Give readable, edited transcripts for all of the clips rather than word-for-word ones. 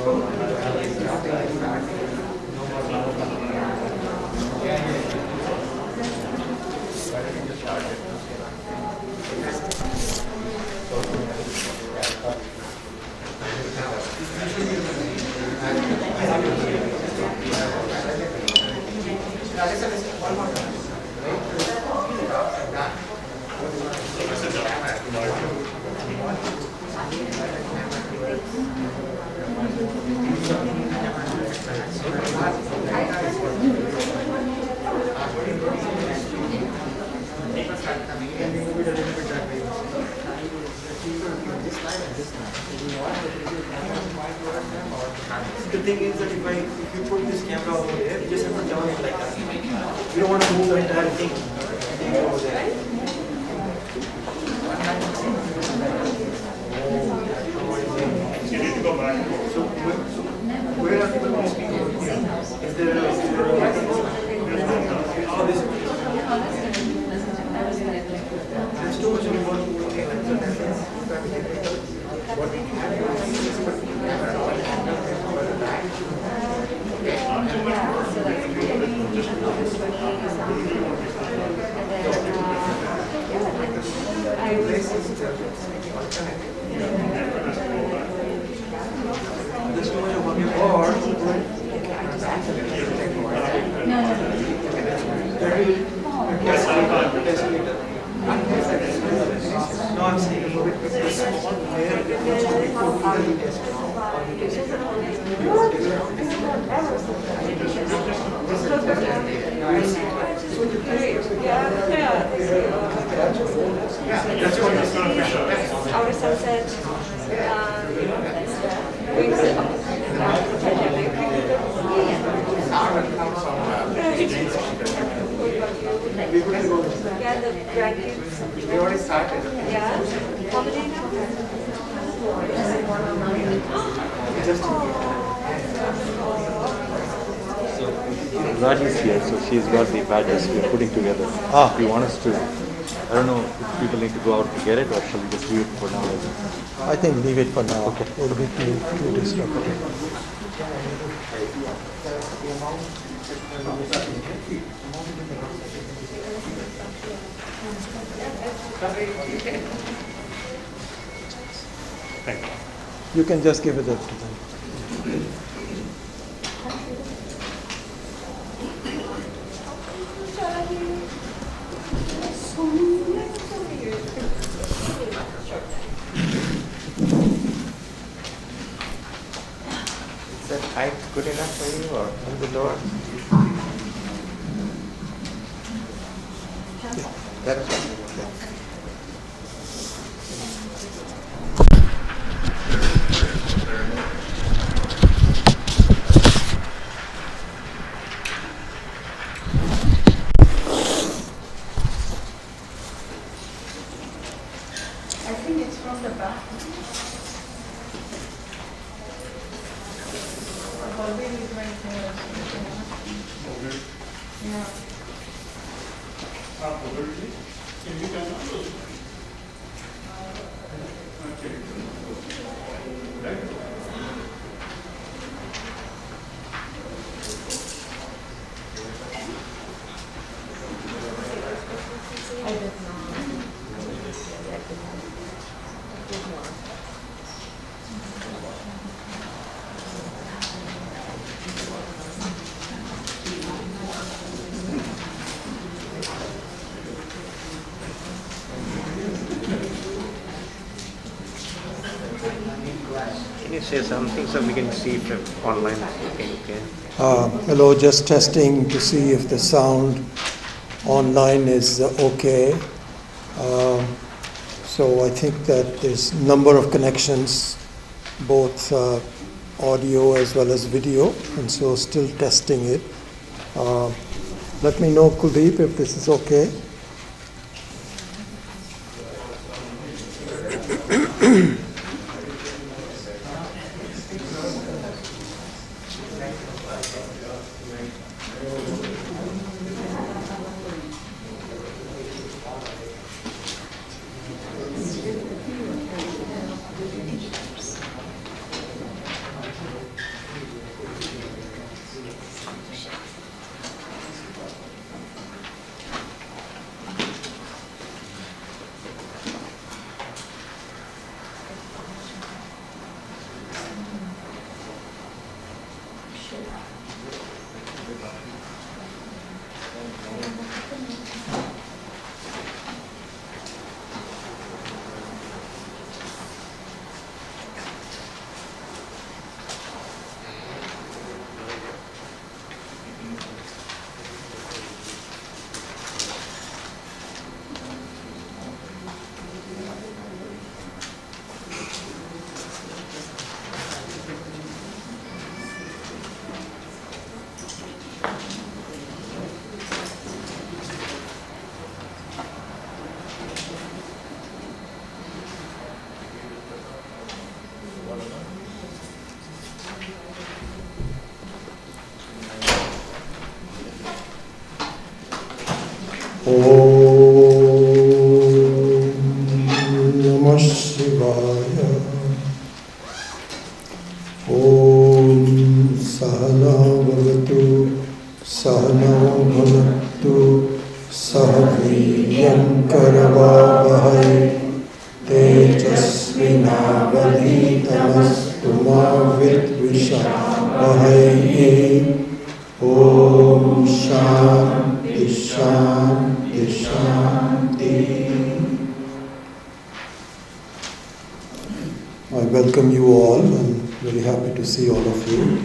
The thing is that if you put this camera over there, you just have to turn it like that. You don't want to move the entire thing over there. You need to go back. So where are people going to speak over here? Is there oh, this there's too much of work. What we No, I'm saying this small where it was before test. That's what it's going to show. Our sunset. Yeah, the grandkids. We already started. Yeah. How many now? Raji's here, so she's got the badges we're putting together. Do you want us to, I don't know if people need to go out to get it or shall we just leave it for now? I think leave it for now. Okay. It will be too disruptive. Thank you. You can just give it up to them. Is that height good enough for you or in the door? That's right. I think it's from the back. Yeah. Can you turn on? Okay. Right. I don't know. Can you say something so we can see if online is okay? Hello, just testing to see if the sound online is okay. So I think that there's number of connections, both audio as well as video, and so still testing it. Let me know, Kuldeep, if this is okay. Namah Shivaya. Om Sahana Bhavatu Sahana Bhavatu Sahaviryam Karavavahai Tejasvinavaditamastu ma vidvishavahai. Om Shanti Shanti Shanti. I welcome you all. I'm very happy to see all of you.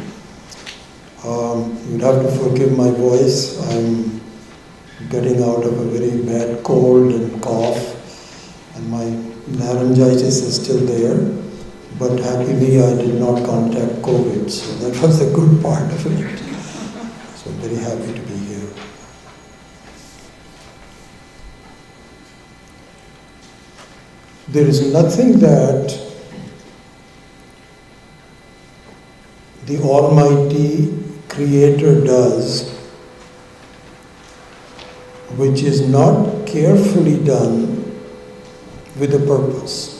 You'd have to forgive my voice. I'm getting out of a very bad cold and cough, and my laryngitis is still there. But happily, I did not contact COVID, so that was the good part of it. So I'm very happy to be here. There is nothing that the Almighty Creator does which is not carefully done with a purpose.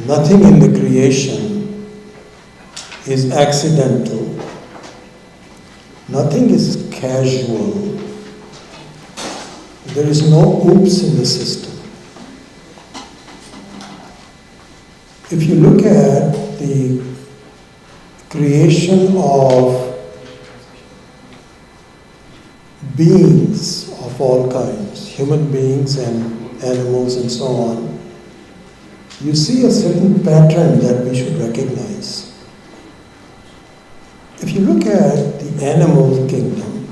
Nothing in the creation is accidental. Nothing is casual. There is no oops in the system. If you look at the creation of beings of all kinds, human beings and animals and so on, you see a certain pattern that we should recognize. If you look at the animal kingdom,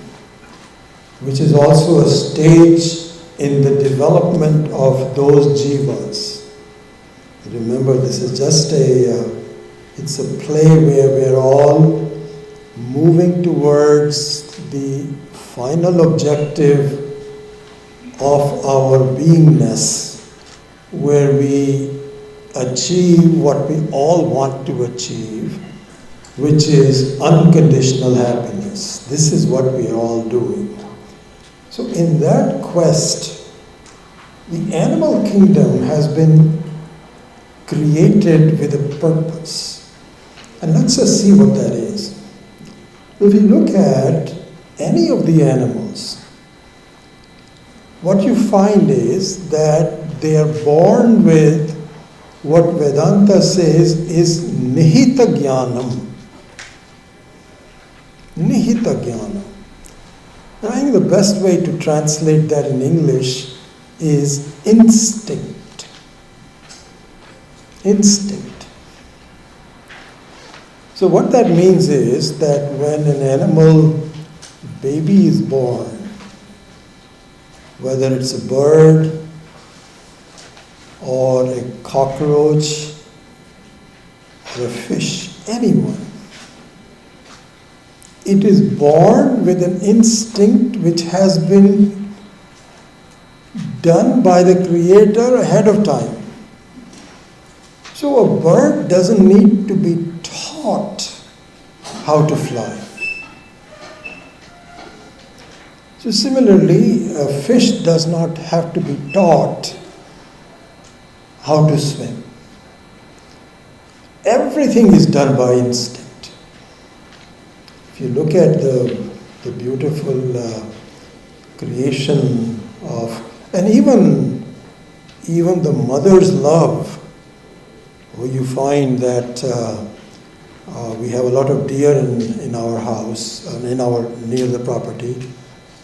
which is also a stage in the development of those jivas, remember this is just it's a play where we're all moving towards the final objective of our beingness, where we achieve what we all want to achieve, which is unconditional happiness. This is what we are all doing. So in that quest, the animal kingdom has been created with a purpose. And let's just see what that is. If you look at any of the animals, what you find is that they are born with what Vedanta says is nihita jnanam. Nihita jnanam. And I think the best way to translate that in English is instinct. Instinct. So what that means is that when an animal baby is born, whether it's a bird or a cockroach or a fish, anyone, it is born with an instinct which has been done by the Creator ahead of time. So a bird doesn't need to be taught how to fly. So similarly, a fish does not have to be taught how to swim. Everything is done by instinct. If you look at the beautiful creation of, and even the mother's love, where you find that We have a lot of deer in our house, near the property.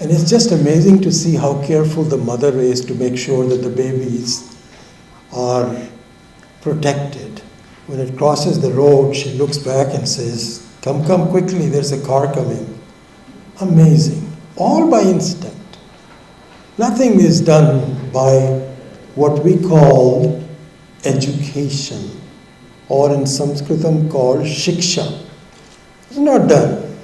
And it's just amazing to see how careful the mother is to make sure that the babies are protected. When it crosses the road, she looks back and says, come quickly, there's a car coming. Amazing. All by instinct. Nothing is done by what we call education, or in Sanskritam called shiksha. It's not done.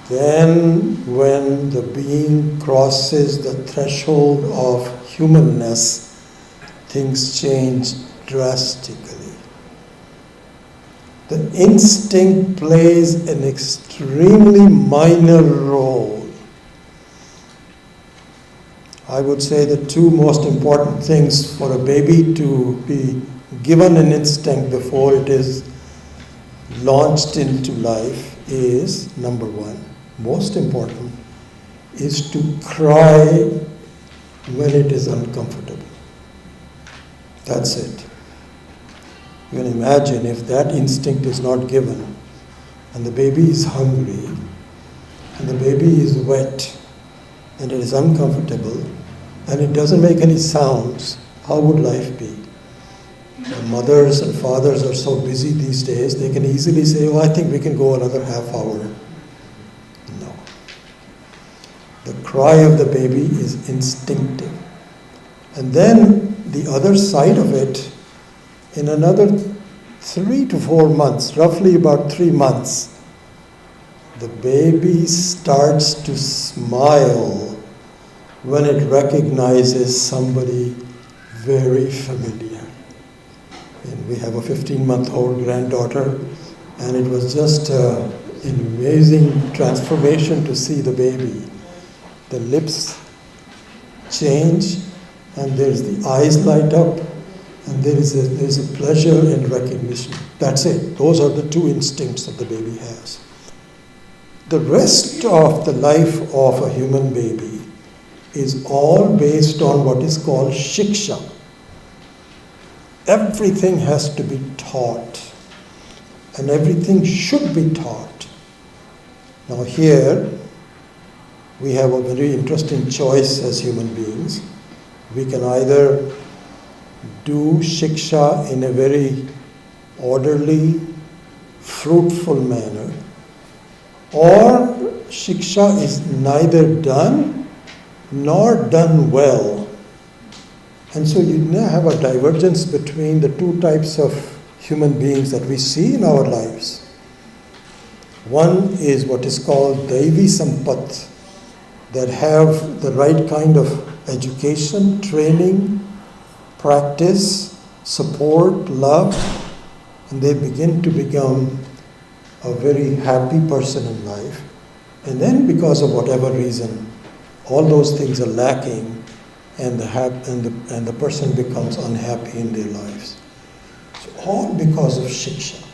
Then when the being crosses the threshold of humanness, things change drastically. The instinct plays an extremely minor role. I would say the two most important things for a baby to be given an instinct before it is launched into life is, number one, most important, is to cry when it is uncomfortable. That's it. You can imagine if that instinct is not given and the baby is hungry and the baby is wet and it is uncomfortable and it doesn't make any sounds, how would life be? The mothers and fathers are so busy these days, they can easily say, oh, I think we can go another half hour. No. The cry of the baby is instinctive. And then the other side of it, in another 3 to 4 months, roughly about 3 months, the baby starts to smile when it recognizes somebody very familiar. And we have a 15-month-old granddaughter, and it was just an amazing transformation to see the baby. The lips change, and there's the eyes light up, and there's a pleasure in recognition. That's it. Those are the two instincts that the baby has. The rest of the life of a human baby is all based on what is called shiksha. Everything has to be taught, and everything should be taught. Now here, we have a very interesting choice as human beings. We can either do shiksha in a very orderly, fruitful manner, or shiksha is neither done nor done well. And so you now have a divergence between the two types of human beings that we see in our lives. One is what is called Daivi Sampat, that have the right kind of education, training, practice, support, love, and they begin to become a very happy person in life. And then because of whatever reason, all those things are lacking, and the person becomes unhappy in their lives. So all because of shiksha.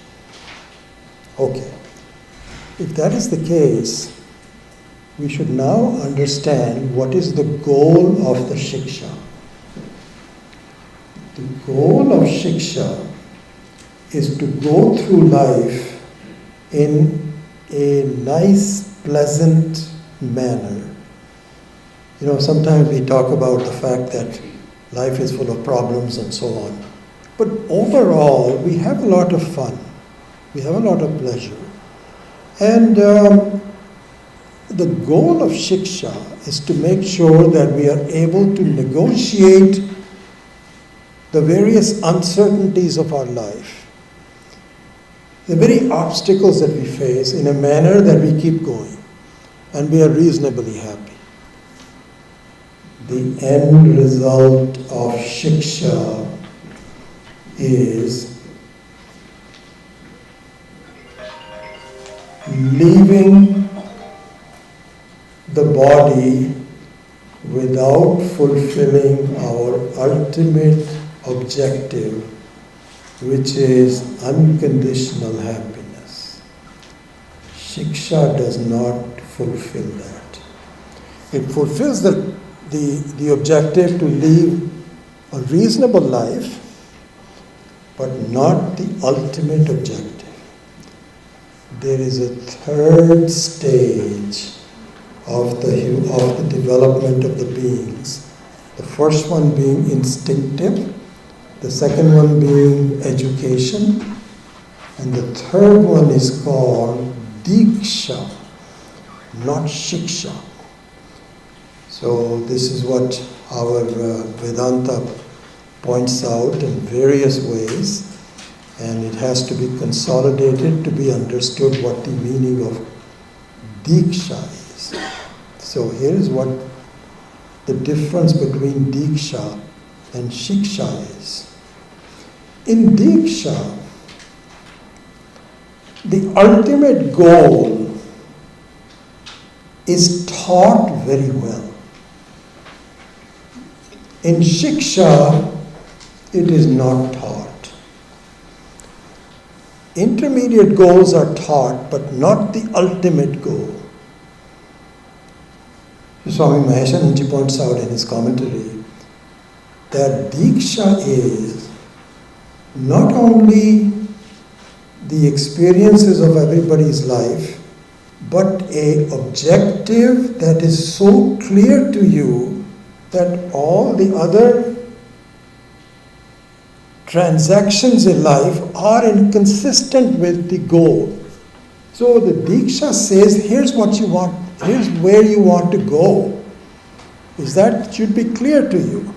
Okay. If that is the case, we should now understand what is the goal of the shiksha. The goal of shiksha is to go through life in a nice, pleasant manner. You know, sometimes we talk about the fact that life is full of problems and so on. But overall, we have a lot of fun. We have a lot of pleasure. And the goal of shiksha is to make sure that we are able to negotiate the various uncertainties of our life, the very obstacles that we face, in a manner that we keep going and we are reasonably happy. The end result of shiksha is leaving the body without fulfilling our ultimate objective, which is unconditional happiness. Shiksha does not fulfill that. It fulfills the objective to live a reasonable life but not the ultimate objective. There is a third stage of the development of the beings. The first one being instinctive, the second one being education, and the third one is called Diksha, not Shiksha. So this is what our Vedanta points out in various ways, and it has to be consolidated to be understood what the meaning of Diksha is. So here is what the difference between Diksha and Shiksha is. In Diksha, the ultimate goal is taught very well. In Shiksha, it is not taught. Intermediate goals are taught, but not the ultimate goal. Swami Maheshananji points out in his commentary that Diksha is not only the experiences of everybody's life, but an objective that is so clear to you that all the other transactions in life are inconsistent with the goal. So the Diksha says, here's what you want, here's where you want to go. Is that should be clear to you.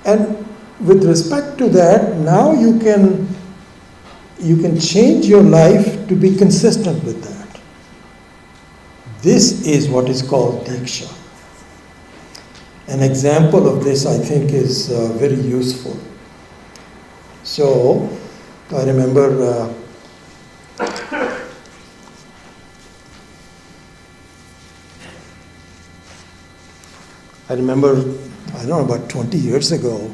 And with respect to that, now you can change your life to be consistent with that. This is what is called Diksha. An example of this, I think, is very useful. So, I remember I don't know, about 20 years ago,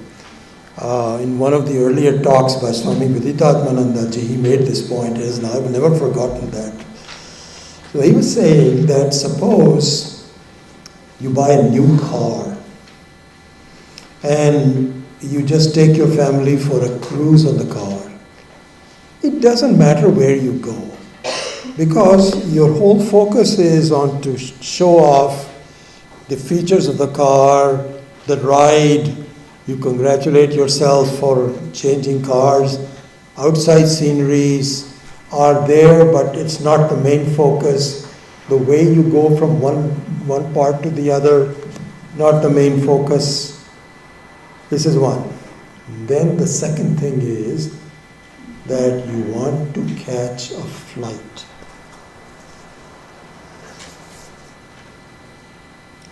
in one of the earlier talks by Swami Viditatmananda ji, he made this point, and I've never forgotten that. So he was saying that suppose you buy a new car and you just take your family for a cruise on the car. It doesn't matter where you go, because your whole focus is on to show off the features of the car, the ride. You congratulate yourself for changing cars. Outside sceneries are there, but it's not the main focus. The way you go from one part to the other, not the main focus. This is one. Then the second thing is that you want to catch a flight.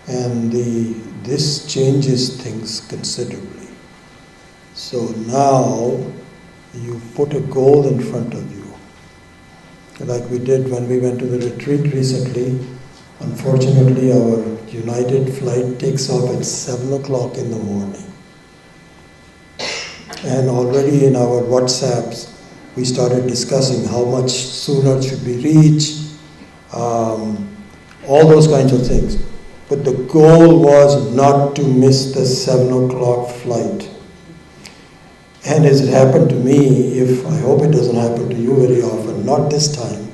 And this changes things considerably. So now you put a goal in front of you. Like we did when we went to the retreat recently. Unfortunately, our United flight takes off at 7 o'clock in the morning. And already in our WhatsApps, we started discussing how much sooner should we reach, all those kinds of things. But the goal was not to miss the 7 o'clock flight. And as it happened to me, I hope it doesn't happen to you very often, not this time.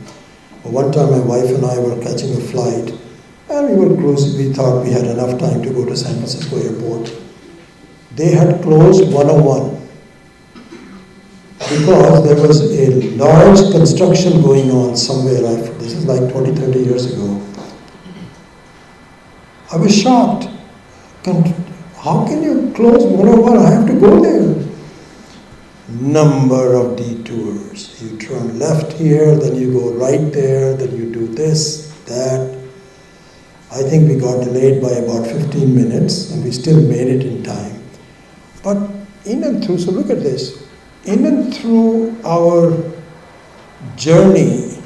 But one time my wife and I were catching a flight, and we were close. We thought we had enough time to go to San Francisco airport. They had closed 101 because there was a large construction going on somewhere. This is like 20, 30 years ago. I was shocked. How can you close 101? I have to go there. Number of detours. You turn left here, then you go right there, then you do this, that. I think we got delayed by about 15 minutes, and we still made it in time. But in and through, so look at this. In and through our journey,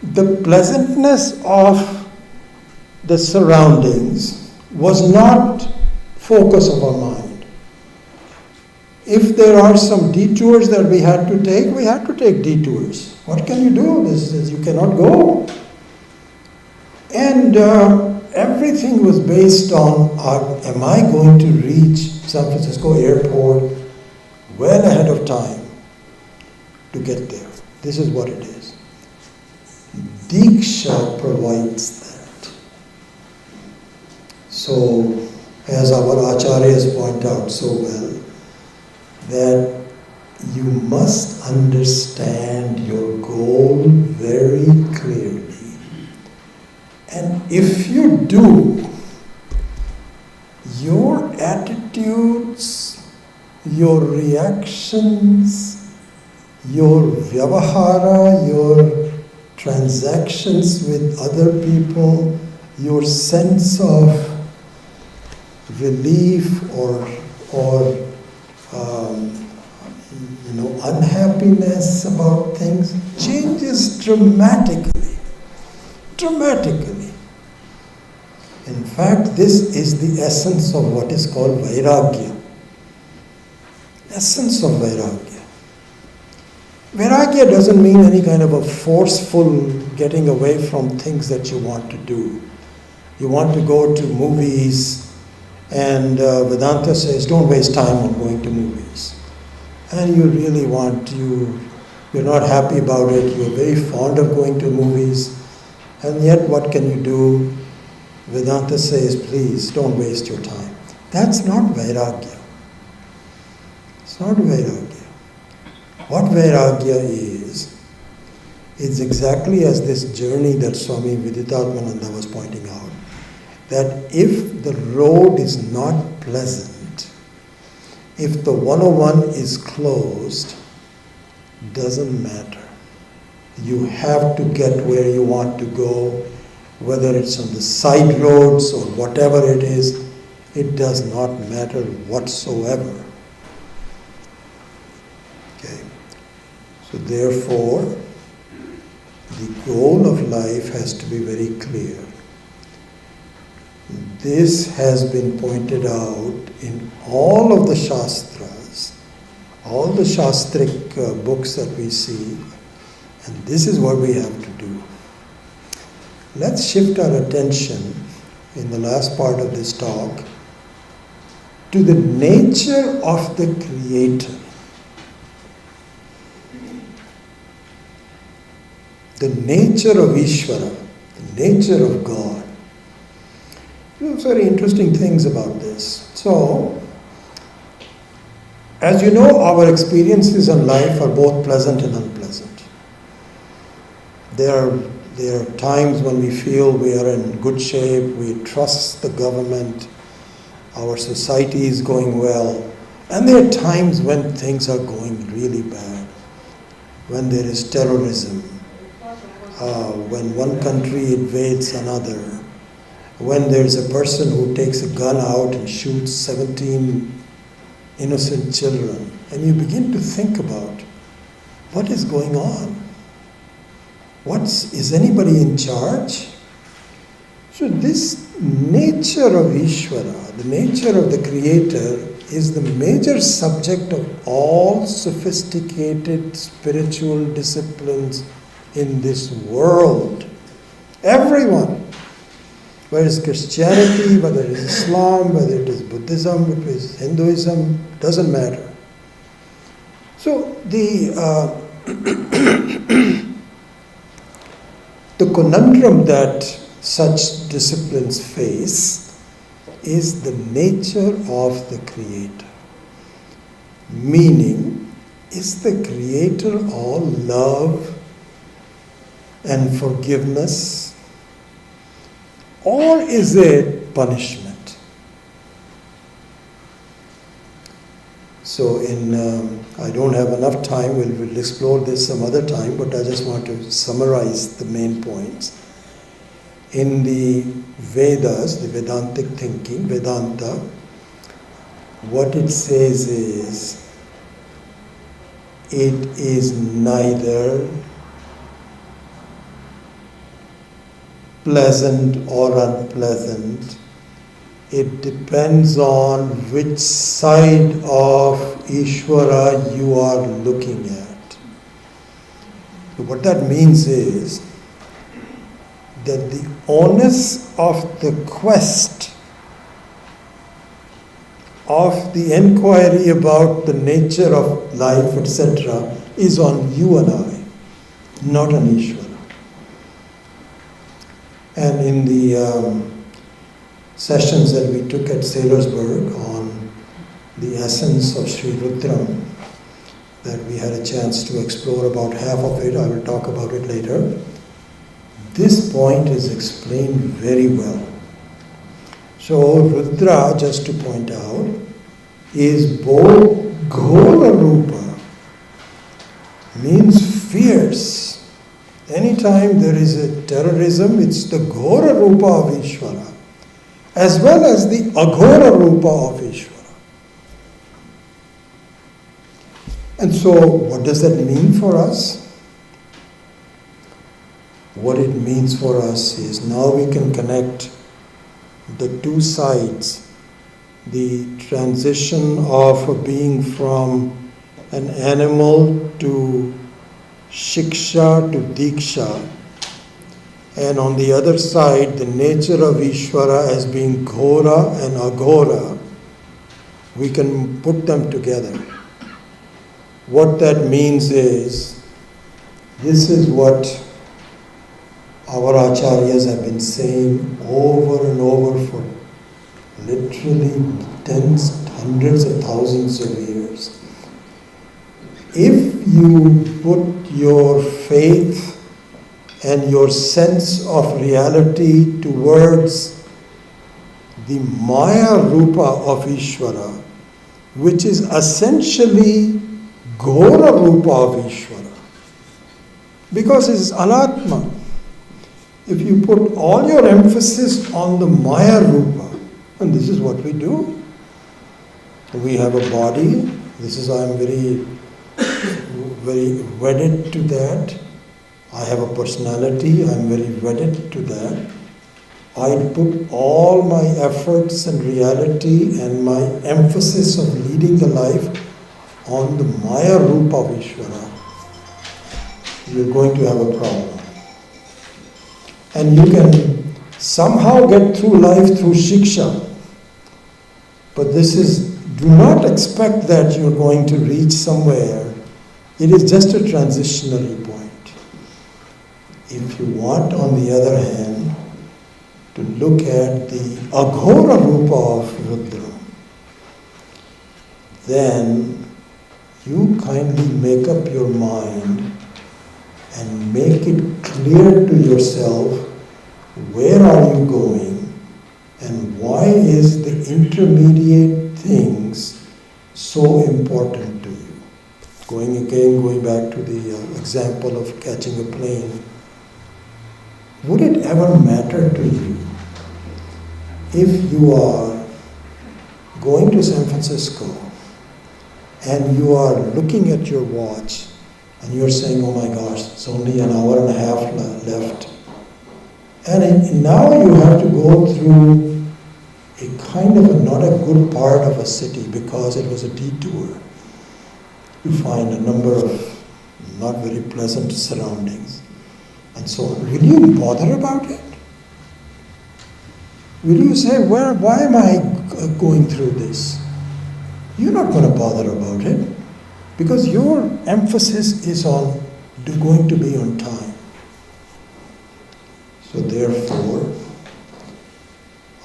the pleasantness of the surroundings was not focus of our mind. If there are some detours that we had to take detours. What can you do? You cannot go. And everything was based on, am I going to reach San Francisco airport well ahead of time to get there. This is what it is. Diksha provides that. So, as our acharyas point out so well, that you must understand your goal very clearly. And if you do, your attitudes, your reactions, your vyavahara, your transactions with other people, your sense of relief or unhappiness about things changes dramatically. Dramatically. In fact, this is the essence of what is called vairagya. Essence of vairagya. Vairagya doesn't mean any kind of a forceful getting away from things that you want to do. You want to go to movies, and Vedanta says, don't waste time on going to movies. And you really want to, you're not happy about it, you're very fond of going to movies, and yet what can you do? Vedanta says, please don't waste your time. That's not vairagya. It's not vairagya. What vairagya is, it's exactly as this journey that Swami Viditatmananda was pointing out, that if the road is not pleasant, if the 101 is closed, doesn't matter. You have to get where you want to go, whether it's on the side roads or whatever it is, it does not matter whatsoever. Okay. So therefore, the goal of life has to be very clear. This has been pointed out in all of the Shastras, all the Shastric books that we see, and this is what we have to do. Let's shift our attention in the last part of this talk to the nature of the Creator. The nature of Ishvara, the nature of God. There's very interesting things about this. So, as you know, our experiences in life are both pleasant and unpleasant. There are times when we feel we are in good shape, we trust the government, our society is going well, and there are times when things are going really bad, when there is terrorism, when one country invades another, when there's a person who takes a gun out and shoots 17 innocent children, and you begin to think about what is going on. Is anybody in charge? So this nature of Ishvara, the nature of the Creator, is the major subject of all sophisticated spiritual disciplines in this world. Everyone. Whether it's Christianity, whether it is Islam, whether it is Buddhism, whether it is Hinduism, doesn't matter. So the conundrum that such disciplines face is the nature of the Creator. Meaning, is the Creator all love and forgiveness? Or is it punishment? So I don't have enough time, we'll explore this some other time, but I just want to summarize the main points. In the Vedas, the Vedantic thinking, Vedanta, what it says is, it is neither pleasant or unpleasant. It depends on which side of Ishvara you are looking at. So what that means is that the onus of the quest of the enquiry about the nature of life, etc., is on you and I, not on Ishvara. And in the sessions that we took at Sailorsburg on the essence of Sri Rudram, that we had a chance to explore about half of it, I will talk about it later. This point is explained very well. So Rudra, just to point out, is both Ghora Rupa, means fierce. Anytime there is a terrorism, it's the Ghora Rupa of Ishvara, as well as the Aghora Rupa of Ishvara. And so, what does that mean for us? What it means for us is now we can connect the two sides, the transition of a being from an animal to shiksha to diksha, and on the other side the nature of Ishvara as being Ghora and Aghora. We can put them together. What that means is, this is what our acharyas have been saying over and over for literally tens, hundreds of thousands of years. If you put your faith and your sense of reality towards the Maya Rupa of Ishvara, which is essentially Ghora Rupa of Ishvara, because it is Anatma. If you put all your emphasis on the Maya Rupa, and this is what we do, we have a body, this is, I am very wedded to that. I have a personality, I am very wedded to that. I put all my efforts and reality and my emphasis of leading the life on the Maya Rupa of Ishvara. You're going to have a problem. And you can somehow get through life through shiksha. But this is, do not expect that you're going to reach somewhere. It is just a transitionary point. If you want, on the other hand, to look at the Aghora Rupa of Rudra, then you kindly make up your mind and make it clear to yourself, where are you going and why is the intermediate things so important to you? Going back to the example of catching a plane. Would it ever matter to you if you are going to San Francisco and you are looking at your watch and you're saying, oh my gosh, it's only an hour and a half left. And now you have to go through a kind of not a good part of a city because it was a detour. You find a number of not very pleasant surroundings and so on. Will you bother about it? Will you say, why am I going through this? You're not going to bother about it because your emphasis is on going to be on time. So therefore,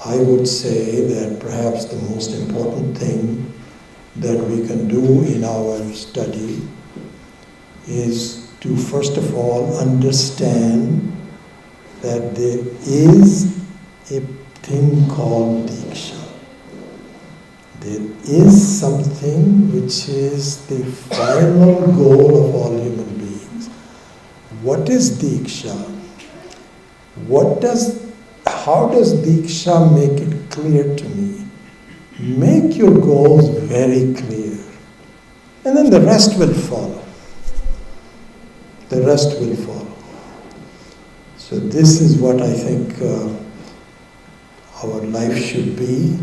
I would say that perhaps the most important thing that we can do in our study is to first of all understand that there is a thing called Diksha. There is something which is the final goal of all human beings. What is Diksha? How does Diksha make it clear to me? Make your goals very clear. And then the rest will follow. The rest will follow. So this is what I think our life should be.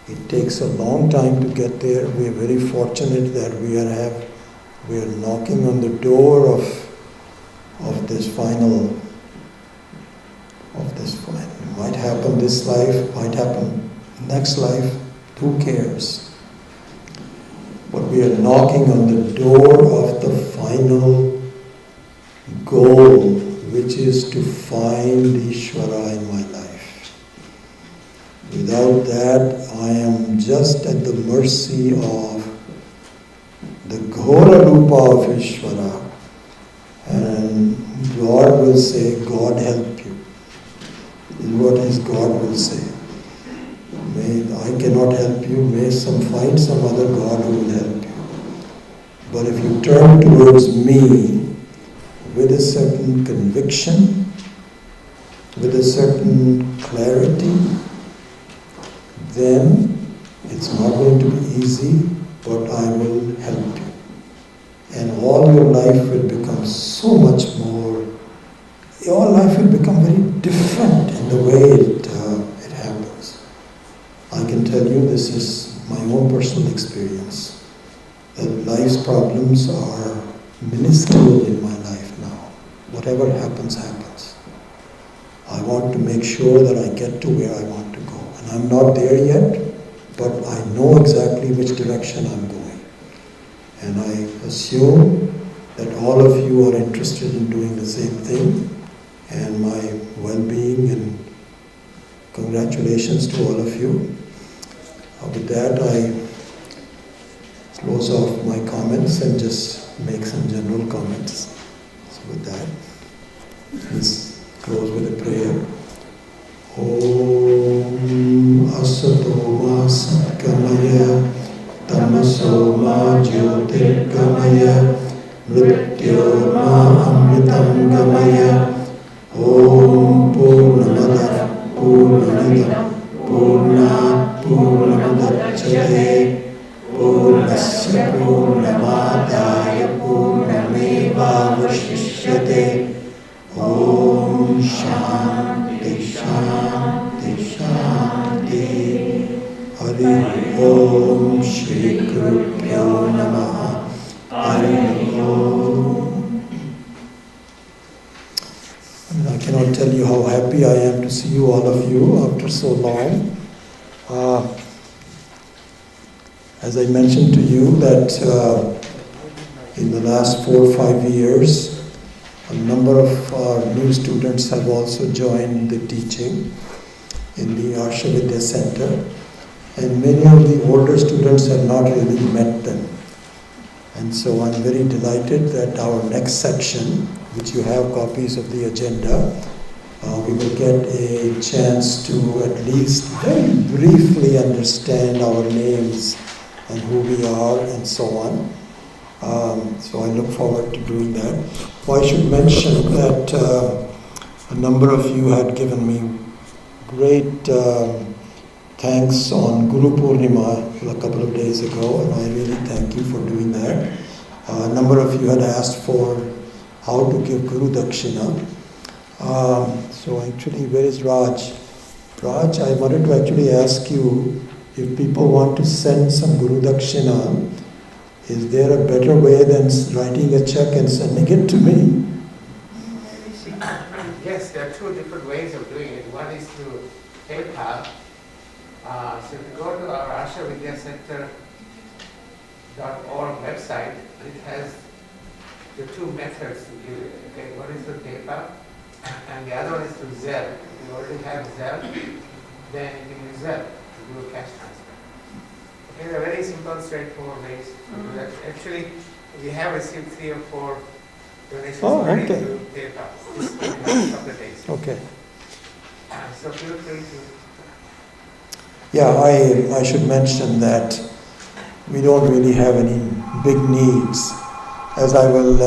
It takes a long time to get there. We are very fortunate that we are knocking on the door of this final. It might happen this life, might happen next life. Who cares? But we are knocking on the door of the final goal, which is to find Ishvara in my life. Without that, I am just at the mercy of the Ghora Rupa of Ishvara. And God will say, God help you. Is what his God will say. I cannot help you, find some other God who will help you. But if you turn towards me with a certain conviction, with a certain clarity, then it's not going to be easy, but I will help you. And all your life will become so much more, your life will become very different in the way it happens. I can tell you this is my own personal experience, that life's problems are minuscule in my life now. Whatever happens, happens. I want to make sure that I get to where I want to go. And I'm not there yet, but I know exactly which direction I'm going. And I assume that all of you are interested in doing the same thing, and my well-being, and congratulations to all of you. With that, I close off my comments and just make some general comments. So with that, let's close with a prayer. Om Asato Ma Satgamaya Tamaso Ma Jyotirgamaya Mrityo Ma Amritam Gamaya Om Purnamada Purnamidam Purnat Purnamudachyate Purnasya Purnamadaya Purnameva Vashishyate. Om Shanti Shanti Shanti. Hari Om Shri GuruPurnima Namaha. Hari Om. I cannot tell you how happy I am to see you, all of you, after so long. As I mentioned to you that in the last 4 or 5 years, a number of our new students have also joined the teaching in the Arsha Vidya Center, and many of the older students have not really met them. And so I'm very delighted that our next section, which you have copies of the agenda, we will get a chance to at least very briefly understand our names and who we are and so on. So I look forward to doing that. Well, I should mention that a number of you had given me great thanks on GuruPurnima a couple of days ago, and I really thank you for doing that. A number of you had asked for how to give Guru Dakshina. So actually, where is Raj? Raj, I wanted to actually ask you, if people want to send some Guru Dakshina, is there a better way than writing a check and sending it to me? Yes, there are two different ways of doing it. One is through PayPal. So if you go to our arshavidyacenter.org website, it has the two methods to give it. Okay, one is through PayPal, and the other one is through Zelle. If you already have Zelle, then you can use Zelle to do a cash transfer. Okay, they're very simple, straightforward ways to do that. Actually, we have received 3 or 4 donations already to PayPal just in the last couple of days. Okay. So feel free to. Yeah, I should mention that we don't really have any big needs. As I will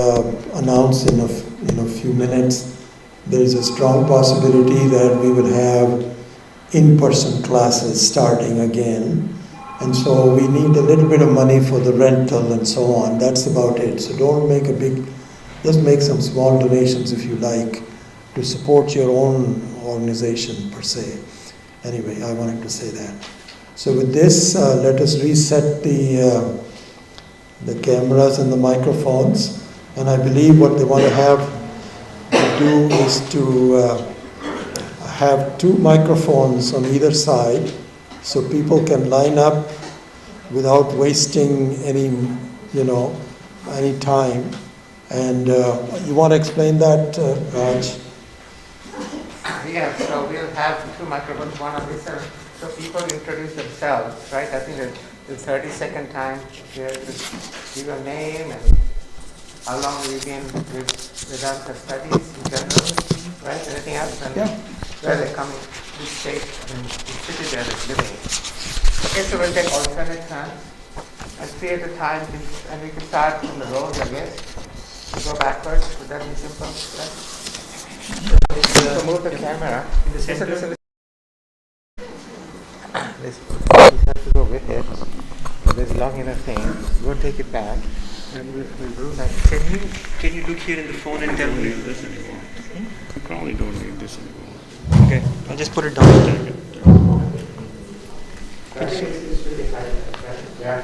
announce in a few minutes, there is a strong possibility that we will have in-person classes starting again. And so we need a little bit of money for the rental and so on. That's about it. So don't make just make some small donations if you like to support your own organization per se. Anyway, I wanted to say that. So with this, let us reset the cameras and the microphones. And I believe what they want to have to do is to have 2 microphones on either side, so people can line up without wasting any, any time. And you want to explain that, Raj? Yeah, so we'll have two microphones, one on this side. So people introduce themselves, right? I think the 30-second time here to give your name and how long you've been with us for studies in general, right? Anything else? And where they're coming, which state, and which city they're living in. Okay, so we'll take alternate turns and create a time, and we can start from the rows, I guess. Go backwards, would that be simple? Right? So move the camera. In the center. Listen. This has to go with it. There's long enough thing. Go take it back. And we'll do that. Can you look here in the phone and tell me? This anymore. You probably don't need this anymore. Okay, I'll just put it down. Yeah.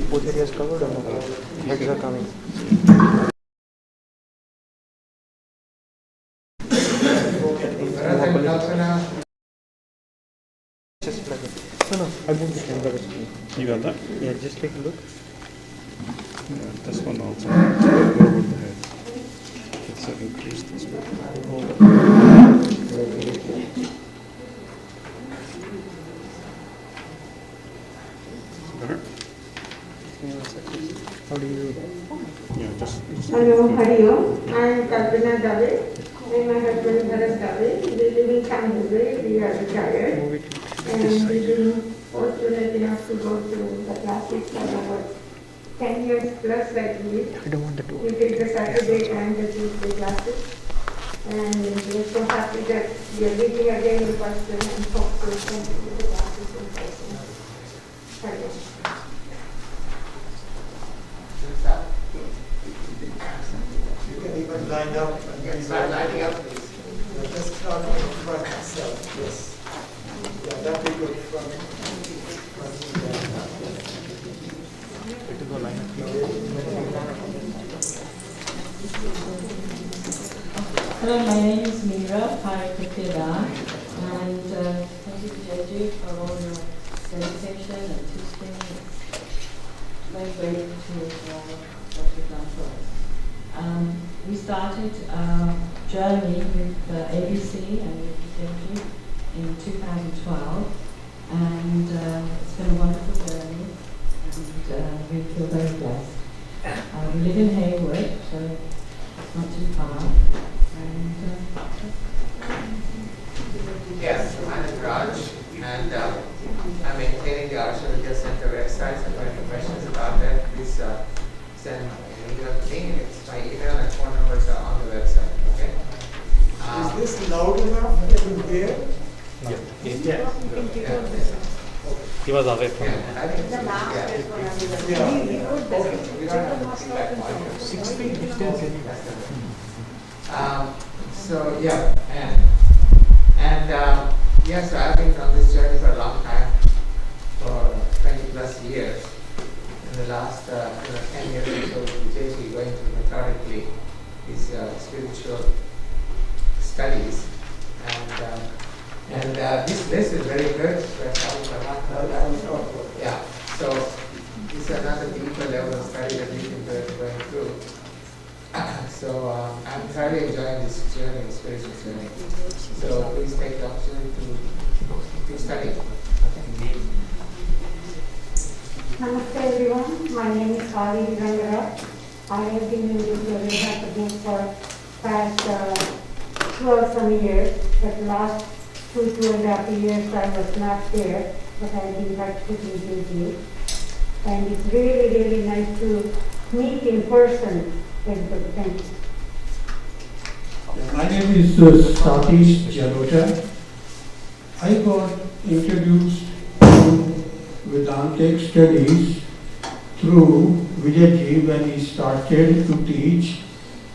Both areas covered or no? Heads are coming. Just like it. No, I moved the camera with me. You got that? Yeah, just take a look. Yeah, this one also. Go over the head. It's increase this one. Better? How do you? Yeah, just. Hello, Hariom. I am Kalpana Dave and my husband Bharat Dave. We live in Chamburi. We are retired. Move it this And we've side. been fortunate enough to go to the classes for over 10 years plus, I believe. I don't want the door. We take the Saturday and the Tuesday classes. And we're so happy that we are meeting again in person and hope to continue the classes in person. Hariom. You can even line up and Start lining up, please. just start on the front itself, yes. Yeah, that'd be good front. Hello, my name is Meera Parikutila, and thank you, Jaji, for all your dedication and teaching. It's very great to what you've done for us. We started our journey with ABC and with Jaji in 2012, and it's been a wonderful journey, and we feel very blessed. We live in Hayward, so it's not too far. And, Yes, my name is Raj, and I'm maintaining the Arshad Vidya Center website. So if you have any questions about that, please send an email to me. It's my email and phone numbers are on the website. Okay. Is this loud enough to hear? Yeah. He was away from Yeah, I think The map yeah. is what I'm going We don't have feedback. 6 feet distance. So yeah, and so I've been on this journey for a long time, for 20 plus years. In the last 10 years or so, Vijay going through methodically his spiritual studies, and this place is very good. We're having yeah. So this is another deeper level of study that we can be going through. So I'm thoroughly enjoying this journey, spiritual journey. So please take the opportunity to study. Okay. Namaste everyone, my name is Kali Rangara. I have been in this Yoga for past 12 some years, but last 2.5 years I was not there. that I've been practicing with. And it's really, really nice to meet in person. Everybody, thank you. My name is Satish Jalota. I got introduced to Vedantic studies through Vijayji when he started to teach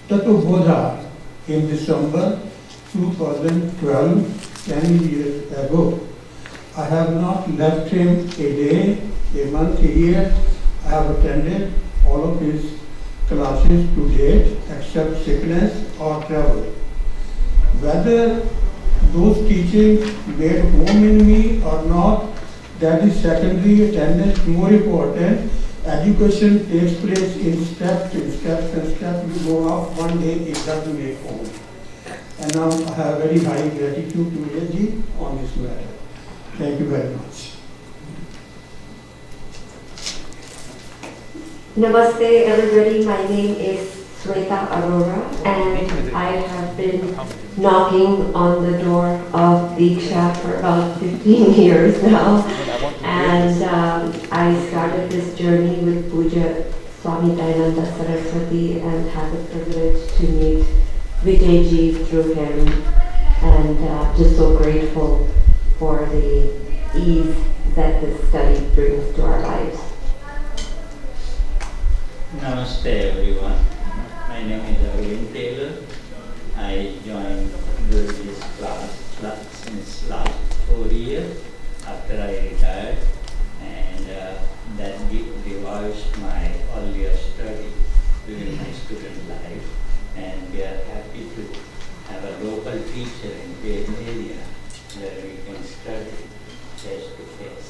Tattva Bodha in December 2012, 10 years ago. I have not left him a day, a month, a year. I have attended all of his classes to date except sickness or travel. Whether those teachings made home in me or not, that is secondary. Attendance more important. Education takes place in steps and steps. You go up one day, it doesn't make home. And now I have very high gratitude to Vijayji on this matter. Thank you very much. Namaste everybody, my name is Sweta Arora and I have been knocking on the door of Diksha for about 15 years now, and I started this journey with Puja Swami Dayananda Saraswati and had the privilege to meet Vijayji through him, and just so grateful for the ease that this study brings to our lives. Namaste everyone. My name is Arvind Taylor. I joined this class since last 4 years after I retired, and that revives my earlier study during my student life, and we are happy to have a local teacher in the area where we can study face to face.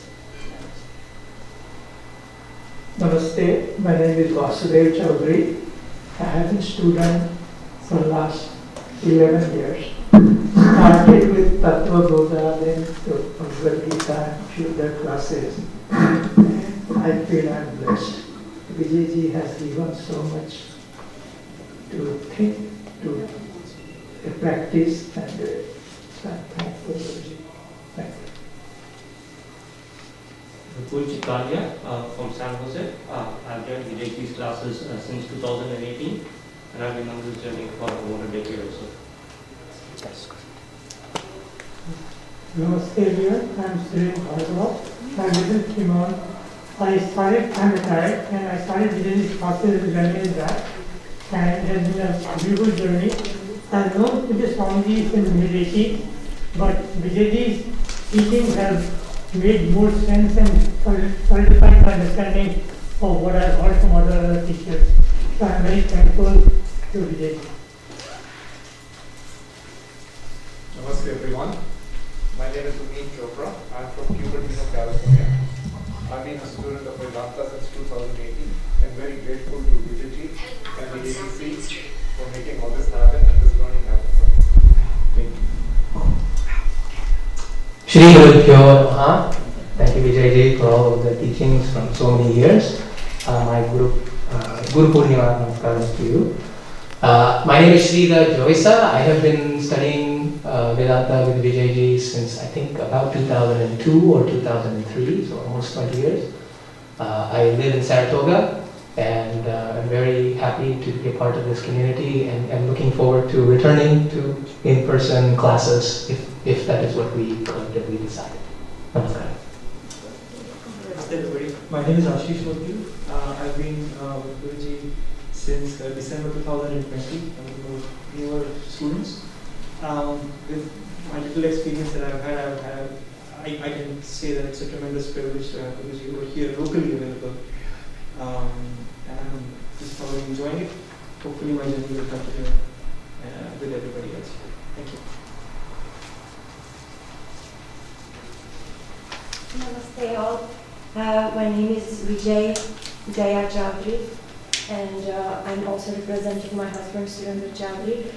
Namaste, my name is Vasudev Chaudhary. I have been a student for the last 11 years. Started with Tattva Bodha, then to Bhagavad Gita and few other classes. I feel I am blessed. Vijayji has given so much to think, to practice, and so I'm thankful to Vijayji. Thank you. Pulchi Kalia from San Jose. I've joined Vijayji's classes since 2018, and I've been on this journey for over a decade or so. Namaste everyone, I'm Sri Bhargava. I live in Kimon. I'm retired, and I started Vijayji's classes 11 years back, and it has been a beautiful journey. I've known Puja Swamiji since mid-80s, but Vijayji's teachings have made more sense and solidified my understanding of what I've heard from other teachers. So I'm very thankful to Vijay. Namaste everyone. My name is Amit Chopra. I'm from GuruPurnima, California. I've been a student of Vedanta since 2018 and very grateful to Vijayji and the ABC for making all this happen and this learning happen for me. Thank you. Shri GuruPyo Namaha. Thank you Vijayji for all of the teachings from so many years. My GuruPurnima namaskaram to you. My name is Sridhar Joisa. I have been studying Vedanta with Vijayji since I think about 2002 or 2003, so almost 20 years. I live in Saratoga, and I'm very happy to be a part of this community, and looking forward to returning to in-person classes if that is what we collectively decide. Namaskar. My name is Ashish Murthy. I've been with Guruji since December 2020. I'm newer students. With my little experience that I've had, I can say that it's a tremendous privilege to have Guruji over here locally available. And I'm just thoroughly enjoying it. Hopefully my journey will continue with everybody else. Thank you. Namaste all. My name is Jaya Chaudhary, and I'm also representing my husband, Surendra Chaudhary.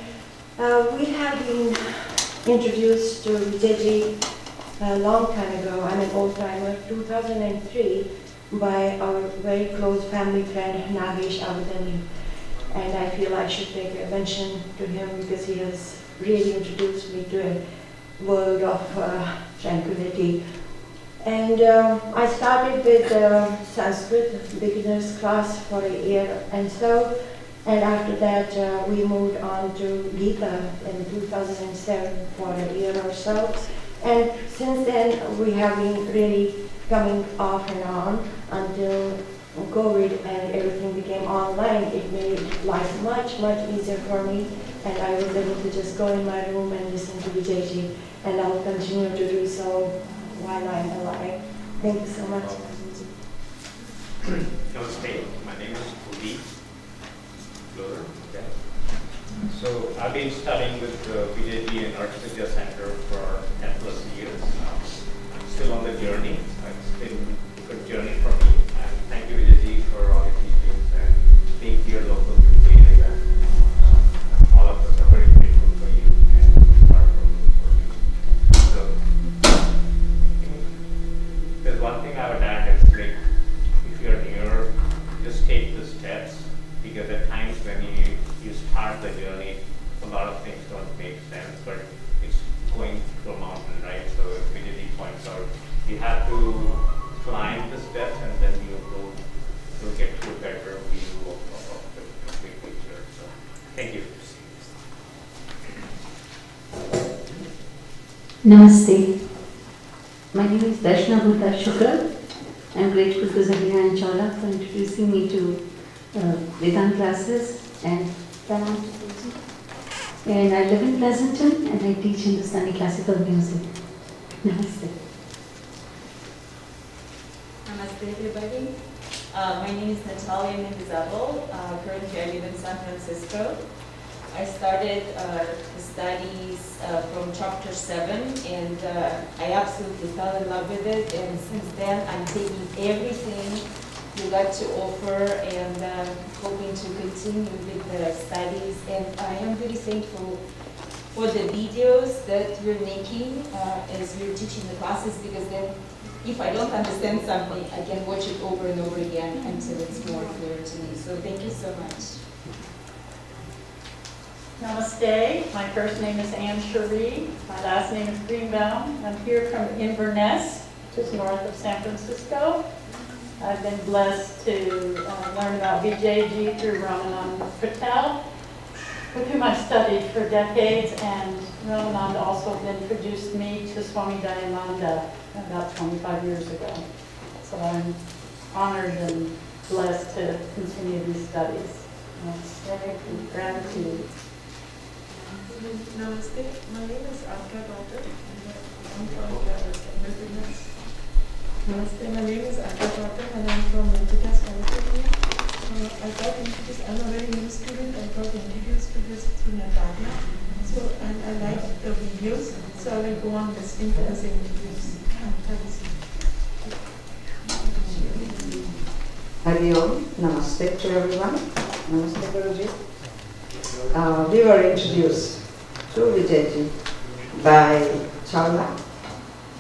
We have been introduced to Vijayji a long time ago. I'm an old timer, 2003, by our very close family friend Nagesh Avadani. And I feel I should take a mention to him because he has really introduced me to a world of tranquility. And I started with Sanskrit beginners class for a year and so, and after that we moved on to Gita in 2007 for a year or so. And since then we have been really coming off and on until COVID and everything became online. It made life much, much easier for me, and I was able to just go in my room and listen to Vijayji, and I will continue to do so while I'm alive. Thank you so much. Namaste, my name is Udi. Okay. So I've been studying with Vijayji in Arts Vidya Center for 10 plus years. I'm still on the journey. It's been a good journey for me. And thank you, Vijayji, for all your teachings and being here local to the area. All of us are very grateful for you and are for you. So there's one thing I would add is like, if you're near, just take the steps, because at times when you start the journey, a lot of things don't make sense, but it's going to a mountain, right? So Vijayji points out, you have to climb the steps and then you'll get to a better view of the complete picture. So thank you. Namaste. My name is Darshana Bhuta Shukla. I'm grateful to Zahira and Chola for introducing me to Vedanta classes and I live in Pleasanton and I teach Hindustani classical music. Namaste. Namaste everybody. My name is Natalia Mendizabal. Currently I live in San Francisco. I started the studies from chapter 7 and I absolutely fell in love with it, and since then I'm taking everything you got to offer and hoping to continue with the studies, and I am very thankful for the videos that you're making as you're teaching the classes, because then if I don't understand something I can watch it over and over again until it's more clear to me. So thank you so much. Namaste. My first name is Anne Cherie. My last name is Greenbaum. I'm here from Inverness, which is north of San Francisco. I've been blessed to learn about Vijayji through Ramanand Patel, with whom I've studied for decades, and Ramanand also introduced me to Swami Dayananda about 25 years ago. So I'm honored and blessed to continue these studies. Gratitude. Namaste. My name is Anka Daughter. I'm from Inverness. Namaste. My name is Anka Daughter and I'm from Montitas, California. I got introduced. I'm a very new student. I got introduced to this through my partner. So and I like the videos. So I will go on listening to the same videos. Hari Om. Namaste to everyone. Namaste Guruji. We were introduced to Vijayji by Chawla,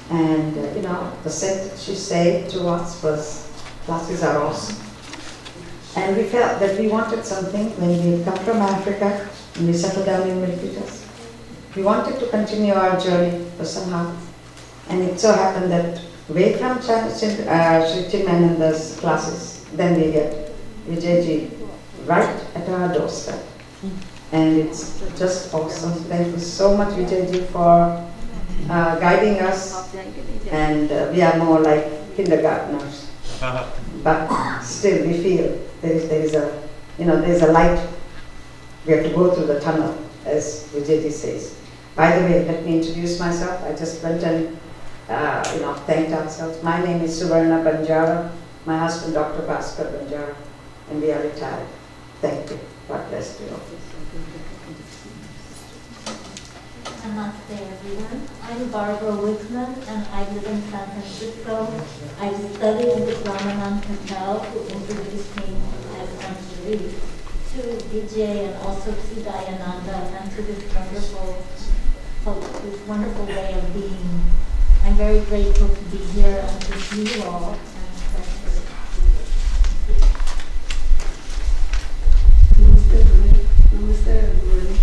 and the set she said to us was, classes are awesome. And we felt that we wanted something when we had come from Africa and we settled down in Milpitas. We wanted to continue our journey for somehow, and it so happened that way from Sri Chimananda's classes, then we get Vijayji right at our doorstep. And it's just awesome. Thank you so much, Vijayji, for guiding us. And we are more like kindergartners. But still, we feel there's a light. We have to go through the tunnel, as Vijayji says. By the way, let me introduce myself. I just went and thanked ourselves. My name is Suvarna Banjara. My husband, Dr. Bhaskar Banjara, and we are retired. Thank you. God bless you all. Namaste everyone. I'm Barbara Wickman and I live in San Francisco. I studied with Ramanand Patel, who introduced me as Anjali to Vijay and also to Dayananda and to this wonderful way of being. I'm very grateful to be here and to see you all. Namaste everybody.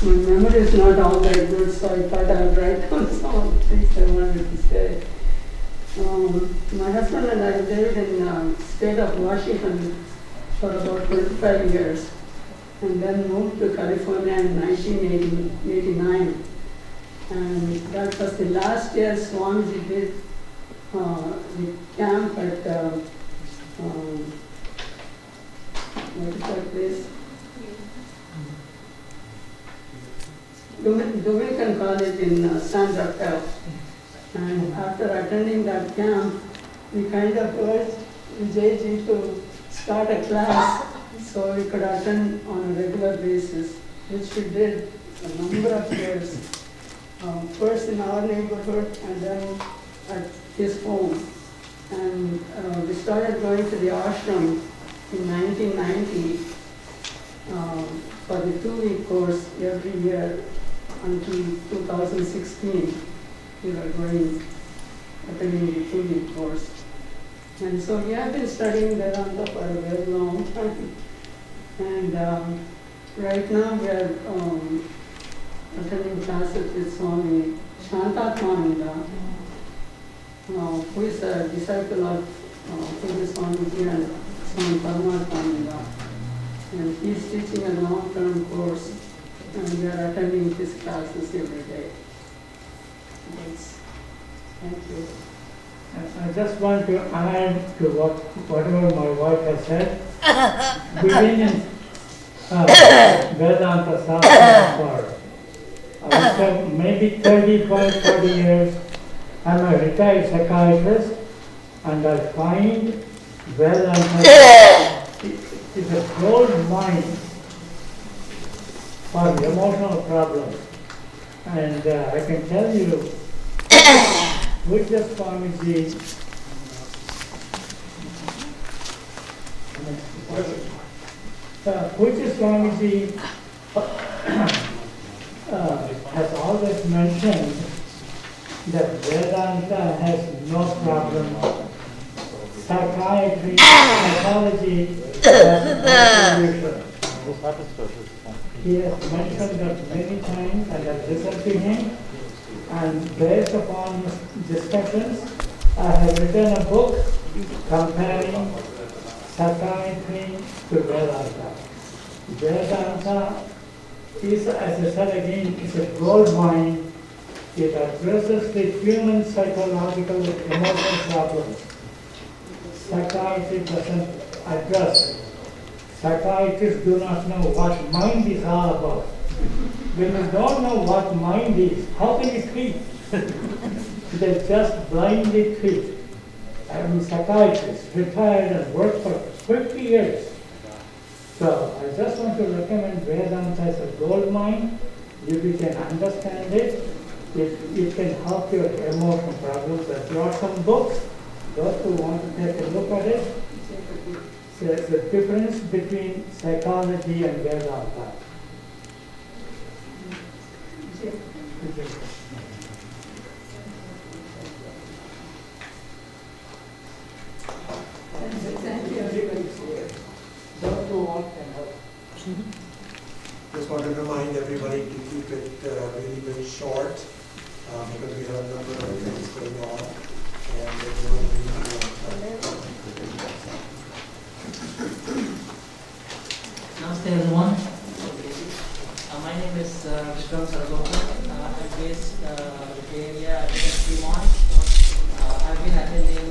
My memory is not all that good, so I thought I would write down some of the things I wanted to say. My husband and I lived in the state of Washington for about 25 years and then moved to California in 1989. And that was the last year Swamiji did the camp at, what is that place? Dominican College in San Rafael. And after attending that camp, we kind of urged Vijayji to start a class so we could attend on a regular basis, which we did a number of years. First in our neighborhood and then at his home. And we started going to the ashram in 1990 for the 2-week course every year until 2016. We were going, attending the 2-week course. And so we have been studying Vedanta for a very long time. And right now we are attending classes with Swami Shantatmananda, who is a disciple of Pujya Swamiji and Swami Paramatmananda. And he's teaching a long-term course, and we are attending his classes every day. Thanks. Thank you. I just want to add to whatever my wife has said. We've been in Vedanta Sasana for I would say maybe 35, 40 years. I'm a retired psychiatrist and I find Vedanta is a gold mine for emotional problems. And I can tell you, Pujya Swamiji has always mentioned that Vedanta has no problem. Psychiatry, psychology has no solution. He has mentioned that many times, and I've listened to him, and based upon discussions, I have written a book comparing psychiatry to Vedanta. Vedanta is, as I said again, is a gold mine. It addresses the human psychological emotional problems. Psychiatry doesn't address it. Psychiatrists do not know what mind is all about. When you don't know what mind is, how can you treat? They just blindly treat. I'm a psychiatrist, retired and worked for 50 years. So I just want to recommend Vedanta as a gold mine. If you can understand it, it can help your emotional problems. I brought some books. Those who want to take a look at it, the difference between psychology and Vedanta. Thank you, everybody. Those who want can help. Just want to remind everybody to keep it really very short because we have a number of things going on and everyone needs Namaste everyone. My name is Vikram Sargopa. I'm based in the area at Fremont. I've been attending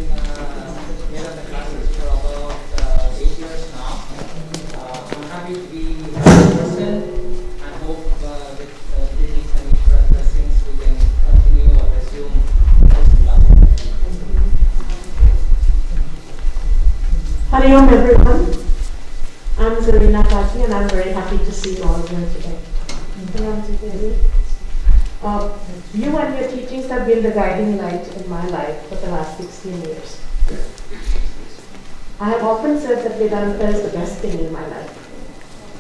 Vedanta classes for about 8 years now. I'm happy to be present and hope with these and blessings we can continue or resume this class. Hari Om everyone. I'm Zarina Kati and I'm very happy to see you all here today. You and your teachings have been the guiding light in my life for the last 16 years. I have often said that Vedanta is the best thing in my life.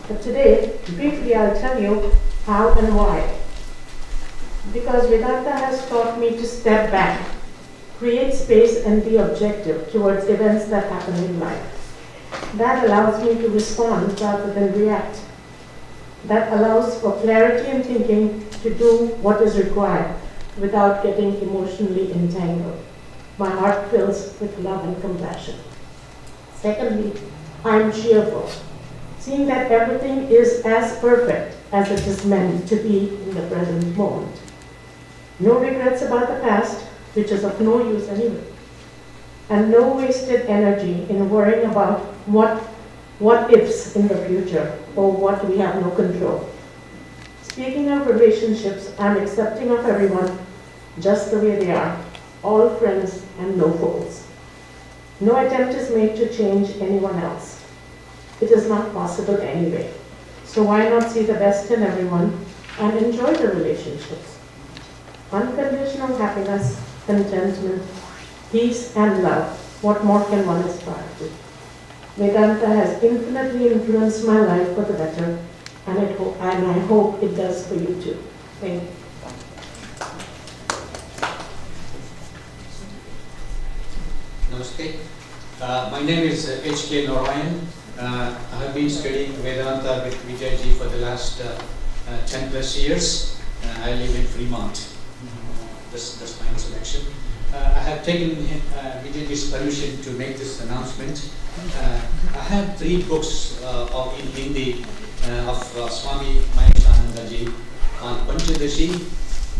But today, briefly I'll tell you how and why. Because Vedanta has taught me to step back, create space and be objective towards events that happen in life. That allows me to respond rather than react. That allows for clarity in thinking to do what is required without getting emotionally entangled. My heart fills with love and compassion. Secondly, I am cheerful, seeing that everything is as perfect as it is meant to be in the present moment. No regrets about the past, which is of no use anyway, and no wasted energy in worrying about what ifs in the future or what we have no control. Speaking of relationships, I'm accepting of everyone just the way they are, all friends and no foes. No attempt is made to change anyone else. It is not possible anyway. So why not see the best in everyone and enjoy the relationships? Unconditional happiness, contentment, peace and love. What more can one aspire to? Vedanta has infinitely influenced my life for the better, and I hope it does for you too. Thank you. Namaste. My name is H.K. Narayan. I have been studying Vedanta with Vijayji for the last 10 plus years. I live in Fremont. That's my introduction. I have taken Vijayji's permission to make this announcement. I have 3 books in Hindi of Swami Maheshanandaji on Panchadashi,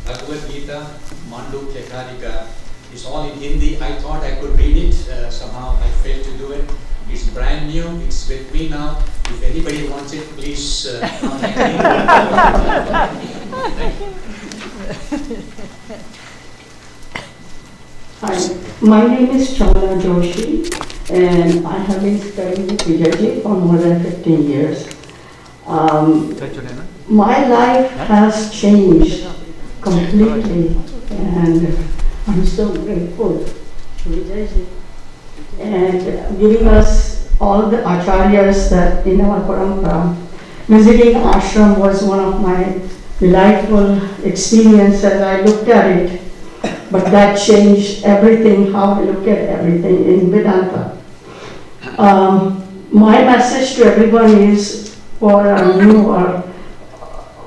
Bhagavad Gita, Mandukya Karika. It's all in Hindi. I thought I could read it. Somehow I failed to do it. It's brand new. It's with me now. If anybody wants it, please contact me. Thank you. Hi, my name is Chandra Joshi, and I have been studying with Vijayji for more than 15 years. My life has changed completely, and I'm so grateful to Vijayji and giving us all the acharyas that in our parampara. Visiting ashram was one of my delightful experiences. I looked at it, but that changed everything, how I look at everything in Vedanta. My message to everyone is for our new or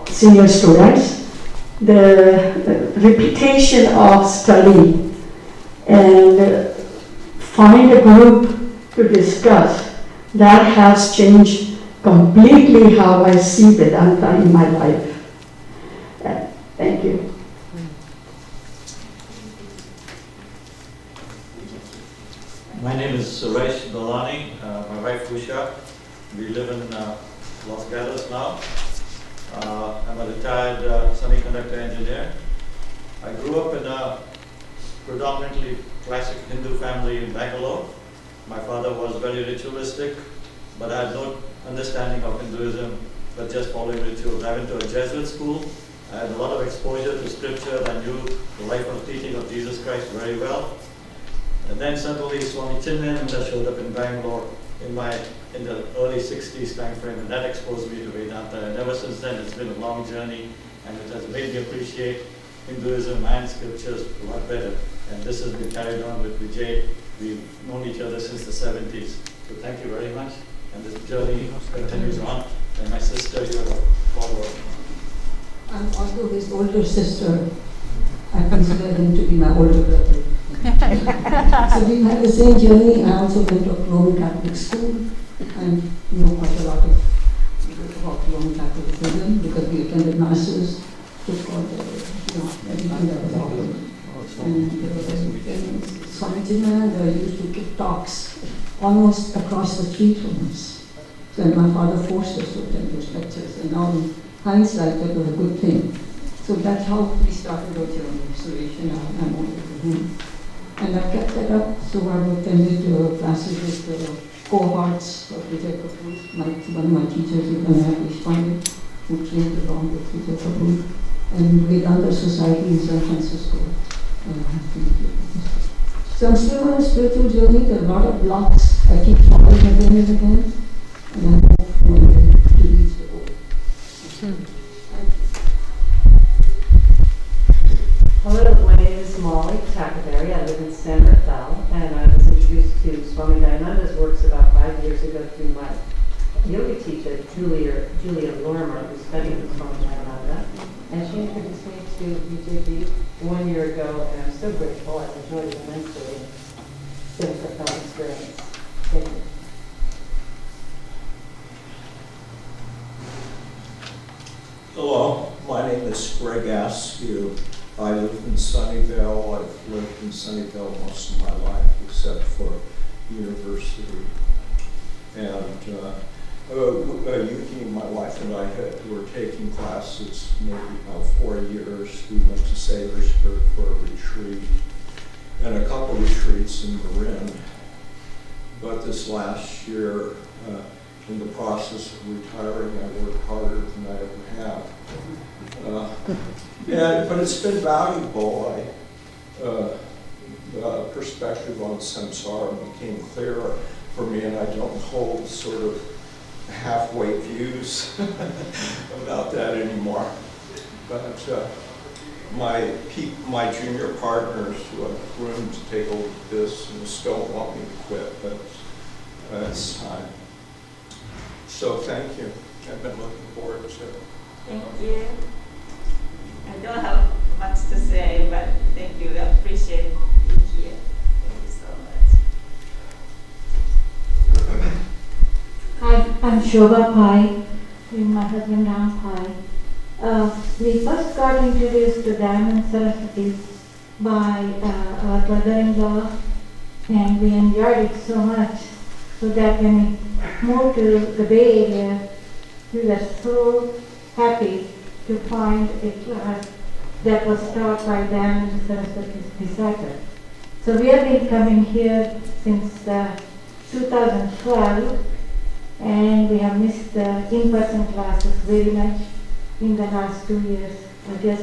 senior students, the repetition of study and find a group to discuss. That has changed completely how I see Vedanta in my life. Thank you. My name is Suresh Dolani, my wife Usha. We live in Los Gatos now. I'm a retired semiconductor engineer. I grew up in a predominantly classic Hindu family in Bangalore. My father was very ritualistic, but I had no understanding of Hinduism, but just following rituals. I went to a Jesuit school. I had a lot of exposure to scripture. I knew the life of teaching of Jesus Christ very well. And then suddenly Swami Chinmayananda showed up in Bangalore in the early 60s time frame, and that exposed me to Vedanta. And ever since then, it's been a long journey, and it has made me appreciate Hinduism and scriptures a lot better. And this has been carried on with Vijay. We've known each other since the 70s. So thank you very much. And this journey continues on. And my sister, you're a follower. I'm also his older sister. I consider him to be my older brother. So we had the same journey. I also went to a Roman Catholic school and know quite a lot about Roman Catholicism because we attended masses, took all the, everything that was offered. And Swami Chinmayananda used to give talks almost across the street from us. So my father forced us to attend those lectures, and now in hindsight that was a good thing. So that's how we started our journey, Suresh and I'm older than him. And I've kept that up, so I've attended classes with cohorts of Vijay Kapoor, one of my teachers, Anish Pandit, who trained along with Vijay Kapoor, and Vedanta Society in San Francisco. So I'm still on a spiritual journey. There are a lot of blocks. I keep falling again and again, and I hope one day to reach the goal. Hello, my name is Molly Tackaberry. I live in San Rafael, and I was introduced to Swami Dayananda's works about 5 years ago through my yoga teacher, Julia Lorimer, who studied with Swami Dayananda. And she introduced me to BJD 1 year ago, and I'm so grateful. I've enjoyed it immensely since the film experience. Thank you. Hello, my name is Greg Askew. I live in Sunnyvale. I've lived in Sunnyvale most of my life, except for university. And Yuki, my wife, and I were taking classes maybe about 4 years. We went to Salisbury for a retreat and a couple retreats in Marin. But this last year, in the process of retiring, I worked harder than I ever have. But it's been valuable. The perspective on samsara became clearer for me, and I don't hold sort of halfway views about that anymore. But my junior partners who I've groomed to take over this and still want me to quit, but it's time. So thank you. I've been looking forward to it. Thank you. I don't have much to say, but thank you. I appreciate being here. Thank you so much. Hi, I'm Shobha Pai, with my husband Ram Pai. We first got introduced to Diamond Saraswati by our brother-in-law, and we enjoyed it so much, so that when we moved to the Bay Area, we were so happy to find a class that was taught by Diamond Saraswati's disciple. So we have been coming here since 2012, and we have missed the in-person classes very much in the last 2 years. I guess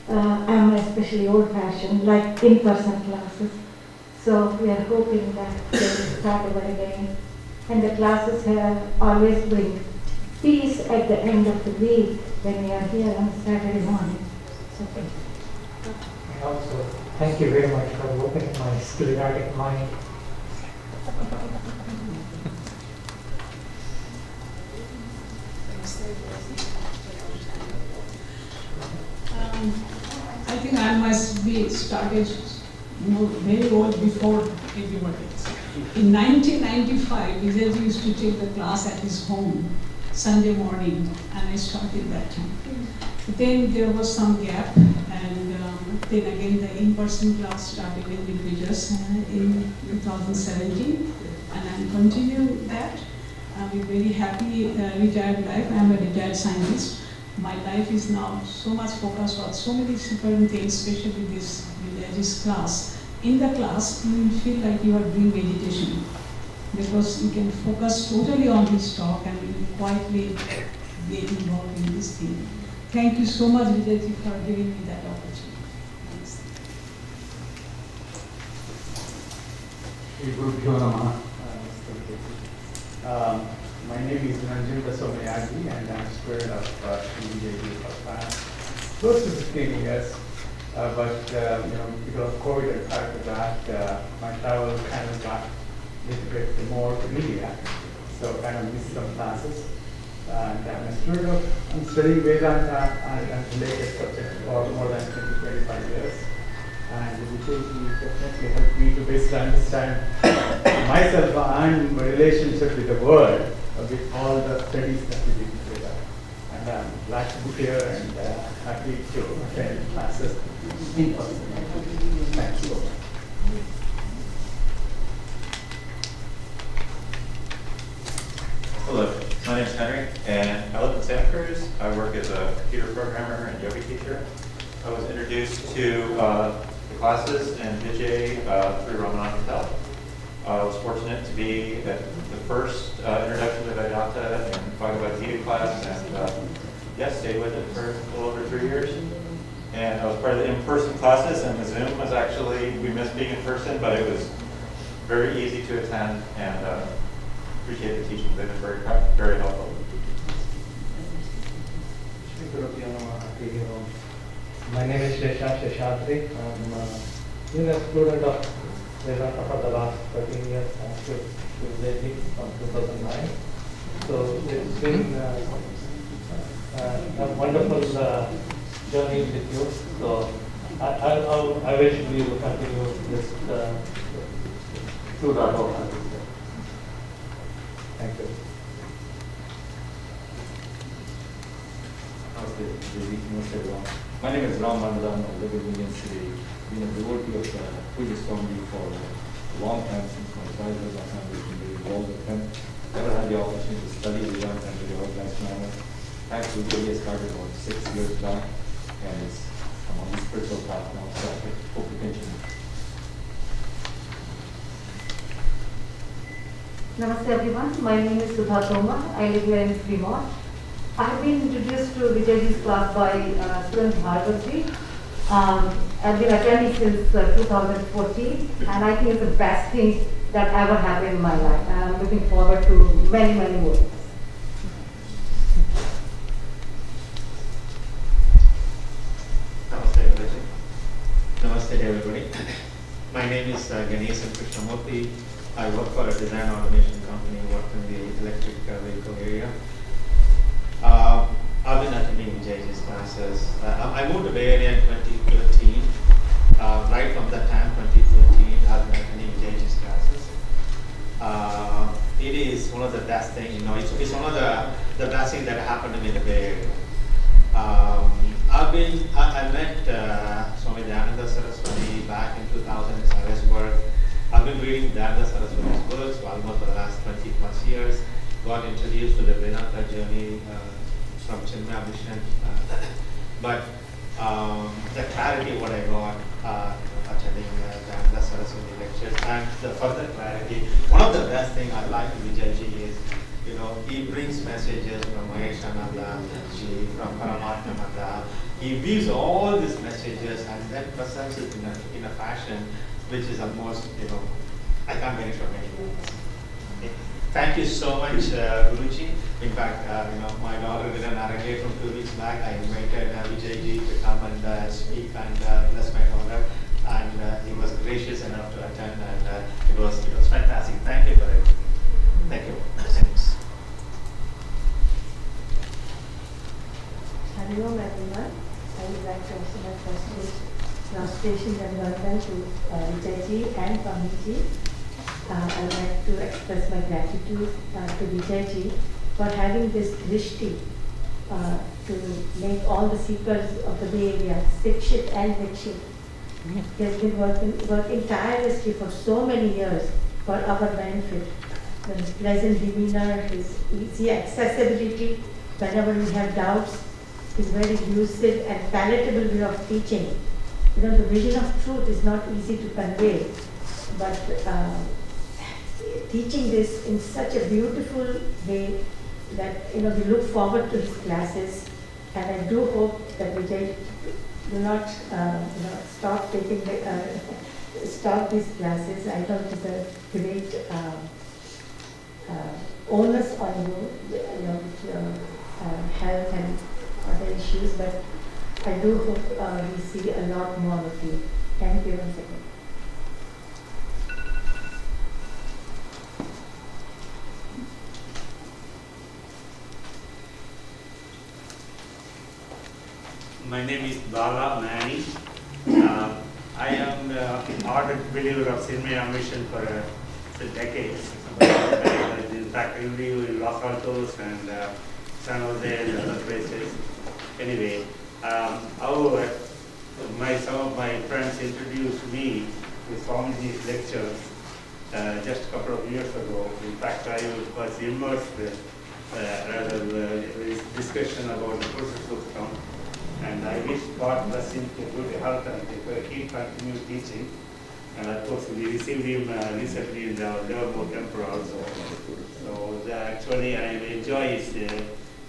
I'm especially old-fashioned, like in-person classes. So we are hoping that they will start over again. And the classes have always bring peace at the end of the week when we are here on Saturday morning. So thank you. And also, thank you very much for opening my sclerotic mind. I think I must be started very old before everybody else. In 1995, Vijay used to take the class at his home Sunday morning, and I started that time. Then there was some gap, and then again the in-person class started in Villages in 2017, and I'm continuing that. I'm very happy retired life. I'm a retired scientist. My life is now so much focused on so many different things, especially this Villages class. In the class, you will feel like you are doing meditation, because you can focus totally on this talk and you will quietly get involved in this thing. Thank you so much, Vijay, for giving me that opportunity. Thanks. GuruPurnima. My name is Ranjit Somayagi, and I'm a student of GuruPurnima for close to 15 years. But because of COVID and prior to that, my travel kind of got a little bit more to India, so kind of missed some classes. And I'm studying Vedanta and related subjects for more than 20-25 years. And Vijay definitely helped me to basically understand myself and my relationship with the world with all the studies that we did together. And I'm glad to be here and happy to attend classes in person. Thank you. Hello, my name is Henry, and I live in Santa Cruz. I work as a computer programmer and yoga teacher. I was introduced to the classes and Vijay through Ramanand Patel. I was fortunate to be at the first introduction to Vedanta and Bhagavad Gita class, and yes, stayed with it for a little over 3 years. And I was part of the in-person classes, and the Zoom was actually, we missed being in person, but it was very easy to attend, and appreciate the teachings. They've been very helpful. My name is Sheshadri. I'm been a student of Vedanta for the last 13 years, lately from 2009. So it's been a wonderful journey with you. So I wish we will continue this 2.0. Thank you. Namaste everyone. My name is Ram Mandalam. I live in Union City. Been a devotee of Puja Swami for a long time, since my father, my family has been very involved with him. Never had the opportunity to study Vedanta in a very organized manner. Actually, I started about 6 years back, and I'm on the spiritual path now, so I hope to continue. Namaste everyone, my name is Sudha Toma. I live here in Fremont. I have been introduced to Vijayji's class by Student Bhargavji. I've been attending since 2014, and I think it's the best thing that ever happened in my life. And I'm looking forward to many, many more. Namaste everybody. My name is Ganesh Krishnamurthy. I work for a design automation company, work in the electric vehicle area. I've been attending Vijayji's classes. I moved to Bay Area in 2013. Right from that time, 2013, I've been attending Vijayji's classes. It is one of the best things, it's one of the best things that happened to me in the Bay Area. I met Swami Dayananda Saraswati back in 2000 in Saraswati. I've been reading Dayananda Saraswati's books for almost for the last 20 plus years. Got introduced to the Vedanta journey from Chinmaya Mission. But the clarity what I got attending Dayananda Saraswati lectures, and the further clarity, one of the best things I like in Vijayji is, he brings messages from Maheshananda, from Paramatmananda. He weaves all these messages and then presents it in a fashion which is almost, I can't get it from anyone else. Okay. Thank you so much, Guruji. In fact, my daughter did an arrangement from 2 weeks back. I invited Vijayji to come and speak and bless my daughter, and he was gracious enough to attend, and it was fantastic. Thank you for it. Thank you. Thanks. Hello everyone. I would like to offer my frustration and wonder to Vijayji and Swamiji. I would like to express my gratitude to Vijayji for having this drishti to make all the seekers of the Bay Area Sikshit and Vikshit. He has been working tirelessly for so many years for our benefit. His pleasant demeanor, his easy accessibility whenever we have doubts, his very lucid and palatable way of teaching. The vision of truth is not easy to convey, but teaching this in such a beautiful way that we look forward to his classes, and I do hope that Vijay do not stop taking stop these classes. I know it is a great onus on you, with your health and other issues, but I do hope we see a lot more of you. Thank you once again. My name is Bala Mani. I am an ardent believer of Chinmaya Mission for decades. In fact, I live in Los Altos and San Jose and other places. Anyway, however, some of my friends introduced me to Swamiji's lectures just a couple of years ago. In fact, I was immersed with this discussion about the Purusha Suktam, and I wish God bless him to good health and he continue teaching. And of course, we received him recently in the Livermore temple also. So actually, I enjoy his,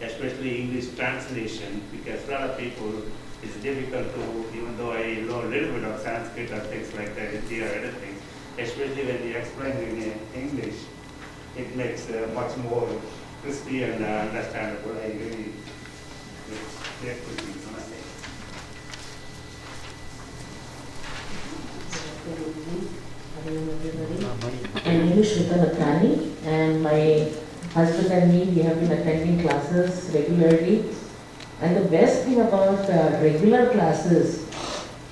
especially English translation, because for a lot of people, it's difficult to, even though I know a little bit of Sanskrit or things like that, or anything, especially when you explain in English, it makes much more crispy and understandable. I really grateful to you. Hello everybody. My name is Shrita Natrani, and my husband and me, we have been attending classes regularly. And the best thing about regular classes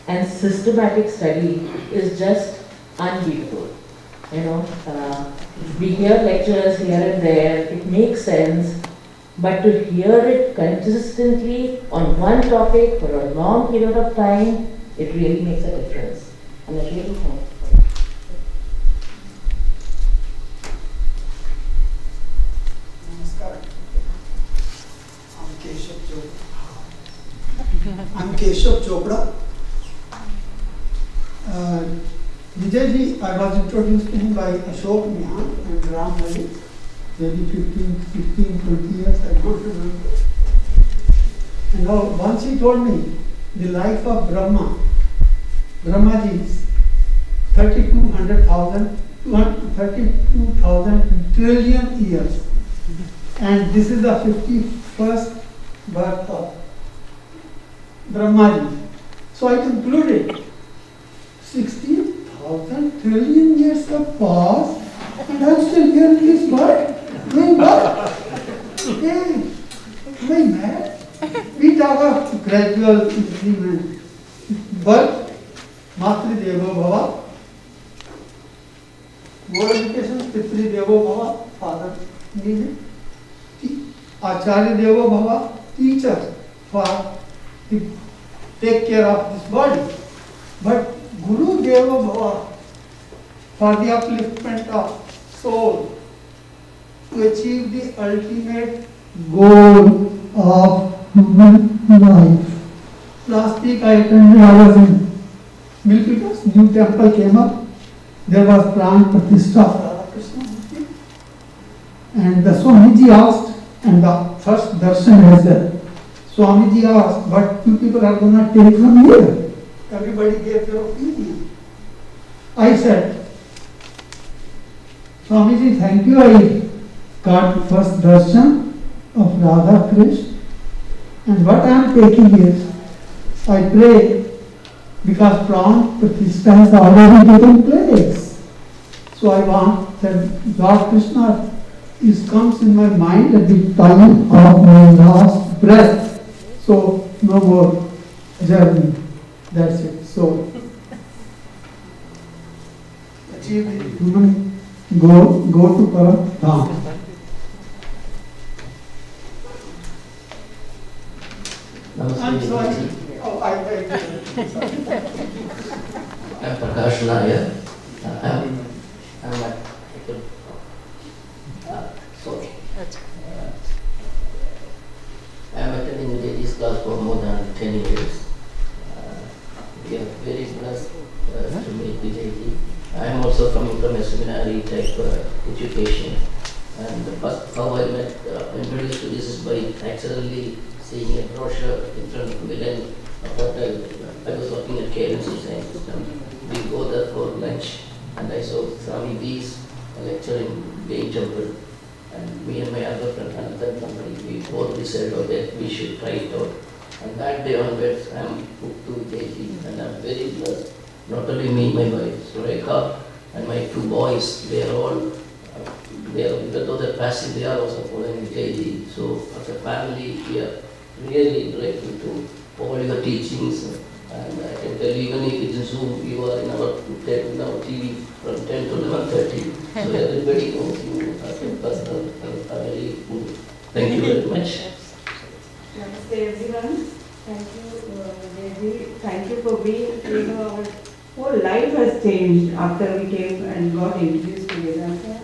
and systematic study is just unbeatable. You know, we hear lectures here and there, it makes sense, but to hear it consistently on one topic for a long period of time, it really makes a difference. And I really thank you. I'm Keshav Chopra. Vijayji, I was introduced to him by Ashok Mihan and Ram Malik, maybe 15, 20 years, I don't remember. And now once he told me the life of Brahmaji is 32,000 trillion years. And this is the 51st birth of Brahmaji. So I concluded 16,000 trillion years have passed and I'm still here in this world doing what? Hey, am I mad? We talk of gradual increment. Birth, Matri Devo Bhava. More education, Pitri Devo Bhava, father needed. Acharya Devo Bhava, teacher for to take care of this body. But Guru Deva Bhava for the upliftment of soul to achieve the ultimate goal of human life. Last week I attended, I was in Milpitas, new temple came up. There was Pran Pratishtha of Radha Krishna Murti. And the Swamiji asked, and the first darshan has there. Swamiji asked, what you people are going to take from here? Everybody gave their opinion. I said, Swamiji, thank you. I got the first darshan of Radha Krishna. And what I am taking is, I pray because Pran Pratishtha has already taken place. So I want that Lord Krishna comes in my mind at the time of my last breath. So no more journey. That's it. So achieve the human goal, go to Param Dham. I'm sorry. Oh, I I'm Prakash Nair. I'm attending Vijayji's class for more than 10 years. We are very blessed to meet Vijayji. I am also coming from a seminary type education. And how I met, introduced to this is by accidentally seeing a brochure in front of me. I was working at KMC Science System. We go there for lunch, and I saw Swami B's lecturing being jumped. And me and my other friend, another company, we both decided, okay, we should try it out. And that day onwards, I am hooked to Vijayji, and I am very blessed. Not only me, my wife, Surekha, and my two boys, they are all, even though they're passive, they are also following Vijayji. So as a family, we are really grateful to all your teachings. And I can tell you, even if it's in Zoom, you are in our TV from 10 to 11:30. So everybody knows you as a personal family. Thank you very much. Namaste everyone. Thank you, Vijayji. Thank you for being, our whole life has changed after we came and got introduced to Vedanta.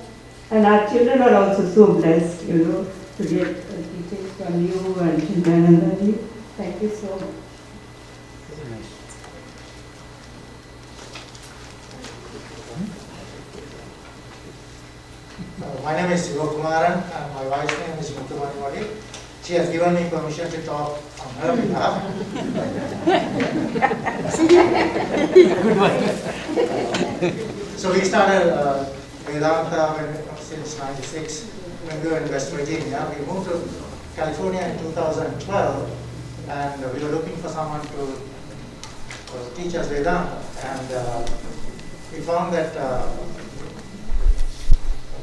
And our children are also so blessed, to get teachings from you and Chintanandaji. Thank you so much. My name is GuruPurnima and my wife's name is Muktumanimali. She has given me permission to talk on her behalf. Good one. So we started Vedanta since '96 when we were in West Virginia. We moved to California in 2012 and we were looking for someone to teach us Vedanta. And we found that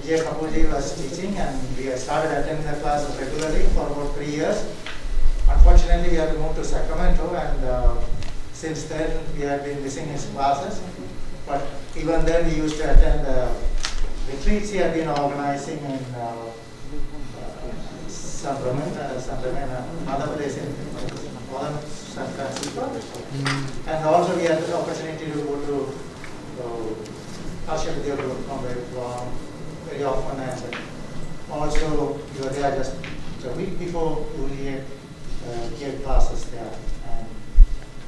J. Kapoorji was teaching and we started attending the classes regularly for about 3 years. Unfortunately, we had to move to Sacramento, and since then we have been missing his classes. But even then, we used to attend retreats he had been organizing in San Ramon, another place in San Francisco. And also we had the opportunity to go to Asha very often, and also we were there just a week before we gave classes there. And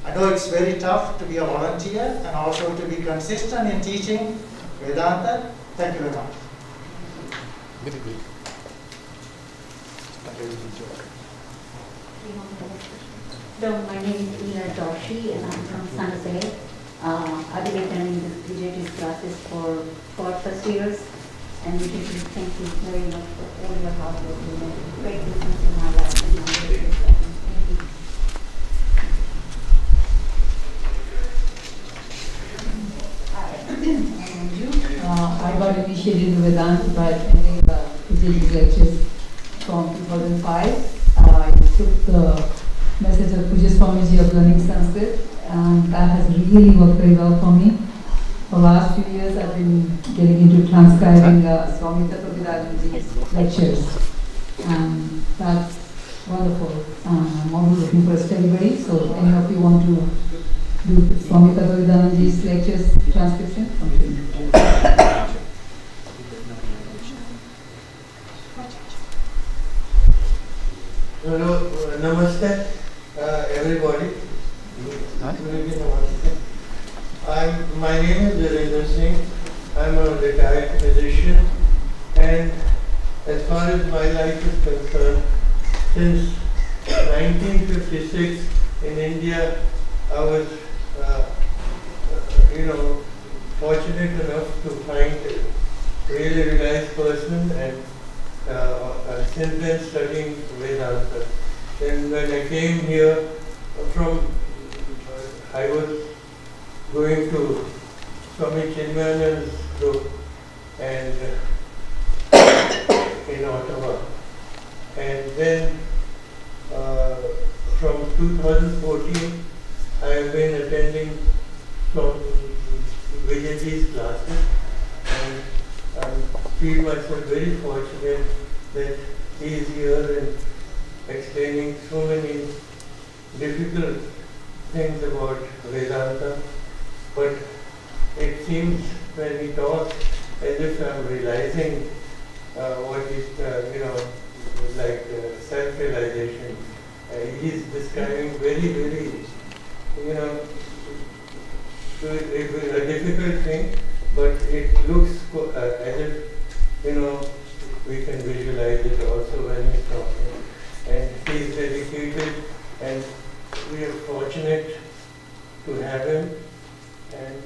I know it's very tough to be a volunteer and also to be consistent in teaching Vedanta. Thank you very much. Very good. Hello, my name is Ina Joshi and I'm from San Jose. I've been attending this PJT's classes for 4+ years, and we just thank you very much for all your hard work. You made a great difference in my life and my business. Thank you. I got initiated into Vedanta by attending PJT's lectures from 2005. I took the message of Puja Swamiji of learning Sanskrit, and that has really worked very well for me. For the last few years, I've been getting into transcribing Swami Tattvavedantaji's lectures, and that's wonderful. I'm always looking for a steady buddy, so any of you want to do Swami Tattvavedantaji's lectures transcription? Hello, namaste, everybody. My name is Virendra Singh. I'm a retired physician, and as far as my life is concerned, since 1956 in India, I was, fortunate enough to find a really realized person, and since then studying Vedanta. Then when I came here I was going to Swami Chinmayananda's group and in Ottawa. And then from 2014, I have been attending some Vijayji's classes, and I feel myself very fortunate that he is here and explaining so many difficult things about Vedanta. But it seems when he talks as if I'm realizing what is, self-realization. He's describing very, very, a difficult thing, but it looks as if, we can visualize it also when he's talking. And he's dedicated, and we are fortunate to have him, and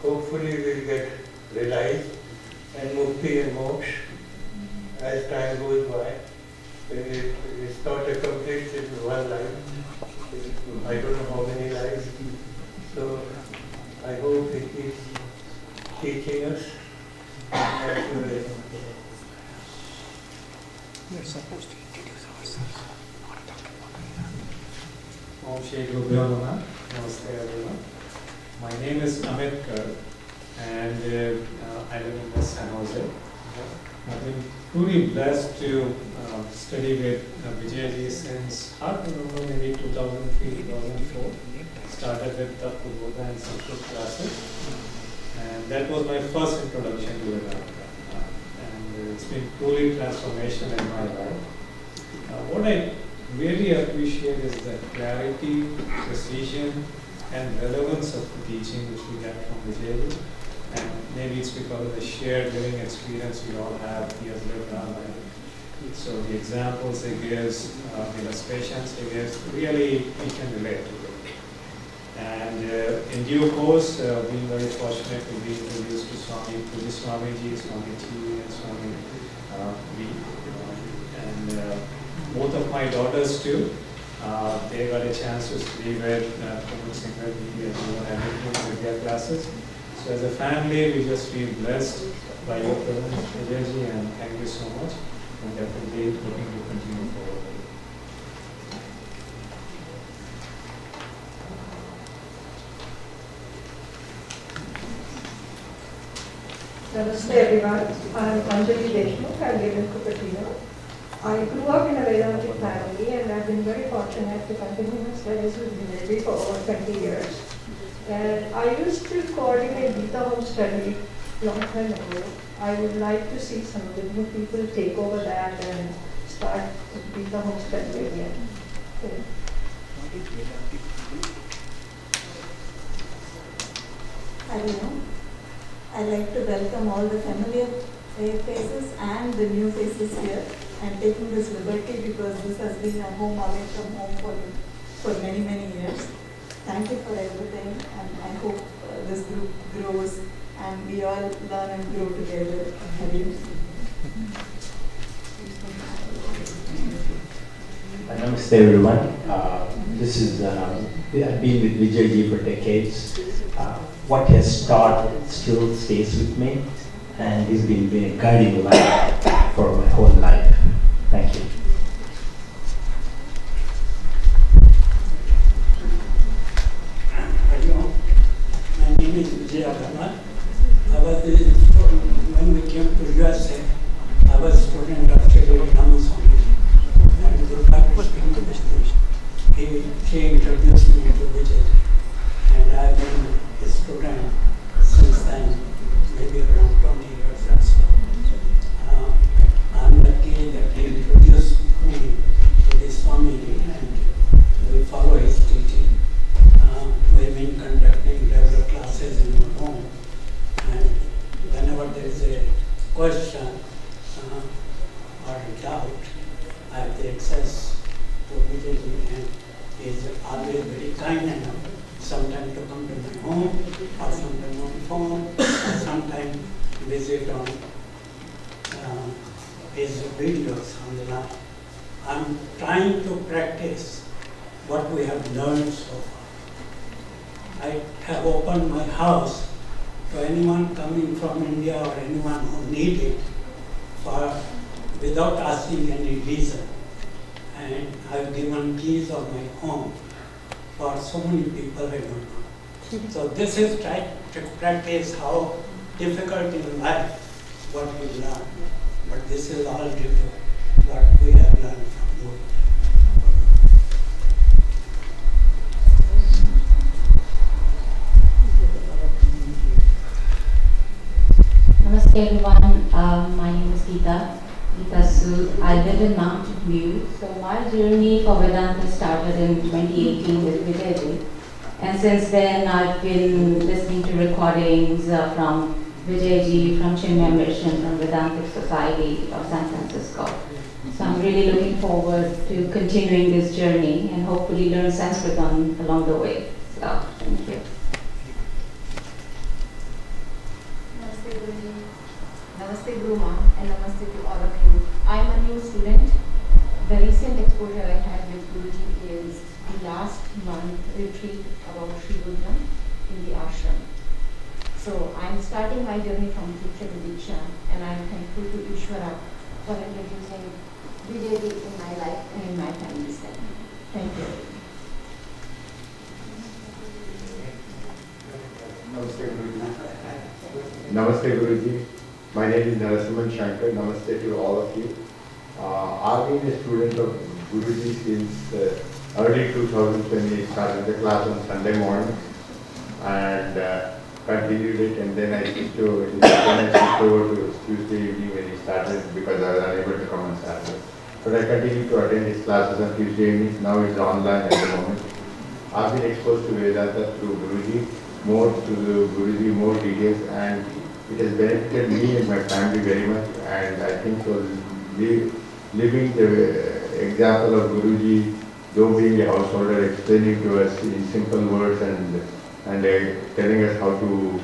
hopefully we'll get realized and mukti and moksha as time goes by. It's not accomplished in one life. I don't know how many lives. So I hope he keeps teaching us. Thank you very much. We are supposed to introduce ourselves. Om Shri GuruPurnima. Namaste everyone. My name is Amit Garg, and I live in West San Jose. I've been truly blessed to study with Vijayji since, hard to remember, maybe 2003, 2004. Started with Tattva and Sanskrit classes, and that was my first introduction to Vedanta. And it's been truly transformational in my life. What I really appreciate is the clarity, precision, and relevance of the teaching which we get from Vijayji. And maybe it's because of the shared living experience we all have. He has lived our life. So the examples he gives, the illustrations he gives, really we can relate to it. And in due course, being very fortunate to be introduced to Swamiji, Swamiji, and Swami V. And both of my daughters too, they got a chance to study with Kumar Singh and everything with their classes. So as a family, we just feel blessed by your presence, Vijayji, and thank you so much. And definitely looking to continue forward. Namaste everyone. I am Anjali Deshmukh. I live in Cupertino. I grew up in a Vedantic family and I've been very fortunate to continue my studies with Vijayji for over 20 years. And I used to coordinate Gita Home Study long time ago. I would like to see some of the new people take over that and start Gita Home Study again. Okay. I don't know. I'd like to welcome all the familiar faces and the new faces here and taking this liberty because this has been a home away from home for many, many years. Thank you for everything and I hope this group grows and we all learn and grow together. Namaste everyone. I've been with Vijayji for decades. What he has taught still stays with me, and he's been a guiding light for my whole life. Thank you. Hello, my name is Vijay Agrawal. When we came to USA, I was a student of Sri Ramaswamy and Guru She introduced me to Vijay, and I've been a student since then, maybe around 20 years or so. I'm lucky that he introduced me to the Swami and we follow his teaching. We've been conducting regular classes in our home, and whenever there is a question or a doubt, I have the access to Vijayji, and he is always very kind enough, sometimes to come to my home, or sometimes on phone, or sometimes visit on his videos on the line. I'm trying to practice what we have learned so far. I have opened my house to anyone coming from India or anyone who needs it without asking any reason. And I've given keys of my home for so many people I don't know. So this is trying to practice how difficult in life what we learn. But this is all due to what we have learned from you. Namaste everyone, my name is Geeta Sood. I live in Mountain View. So my journey for Vedanta started in 2018 with Vijayji. And since then I've been listening to recordings from Vijayji, from Chinmaya Mission, from Vedantic Society of San Francisco. So I'm really looking forward to continuing this journey and hopefully learn Sanskrit along the way. So thank you. Namaste Guruma and Namaste to all of you. I am a new student. The recent exposure I had with Guruji is the last month retreat about Sri Buddha in the ashram. So I am starting my journey from Diksha to Diksha, and I am thankful to Ishvara for introducing Vijayji in my life and in my family's life. Thank you. Namaste Guruji. Namaste Guruji. My name is Narasimhan Shankar. Namaste to all of you. I've been a student of Guruji since early 2000 when he started the class on Sunday morning and continued it, and then I switched over to Tuesday evening when he started because I was unable to come on Saturday. But I continued to attend his classes on Tuesday evenings. Now it's online at the moment. I've been exposed to Vedanta through Guruji, more details, and it has benefited me and my family very much, and I think so living the example of Guruji, though being a householder, explaining to us in simple words and telling us how to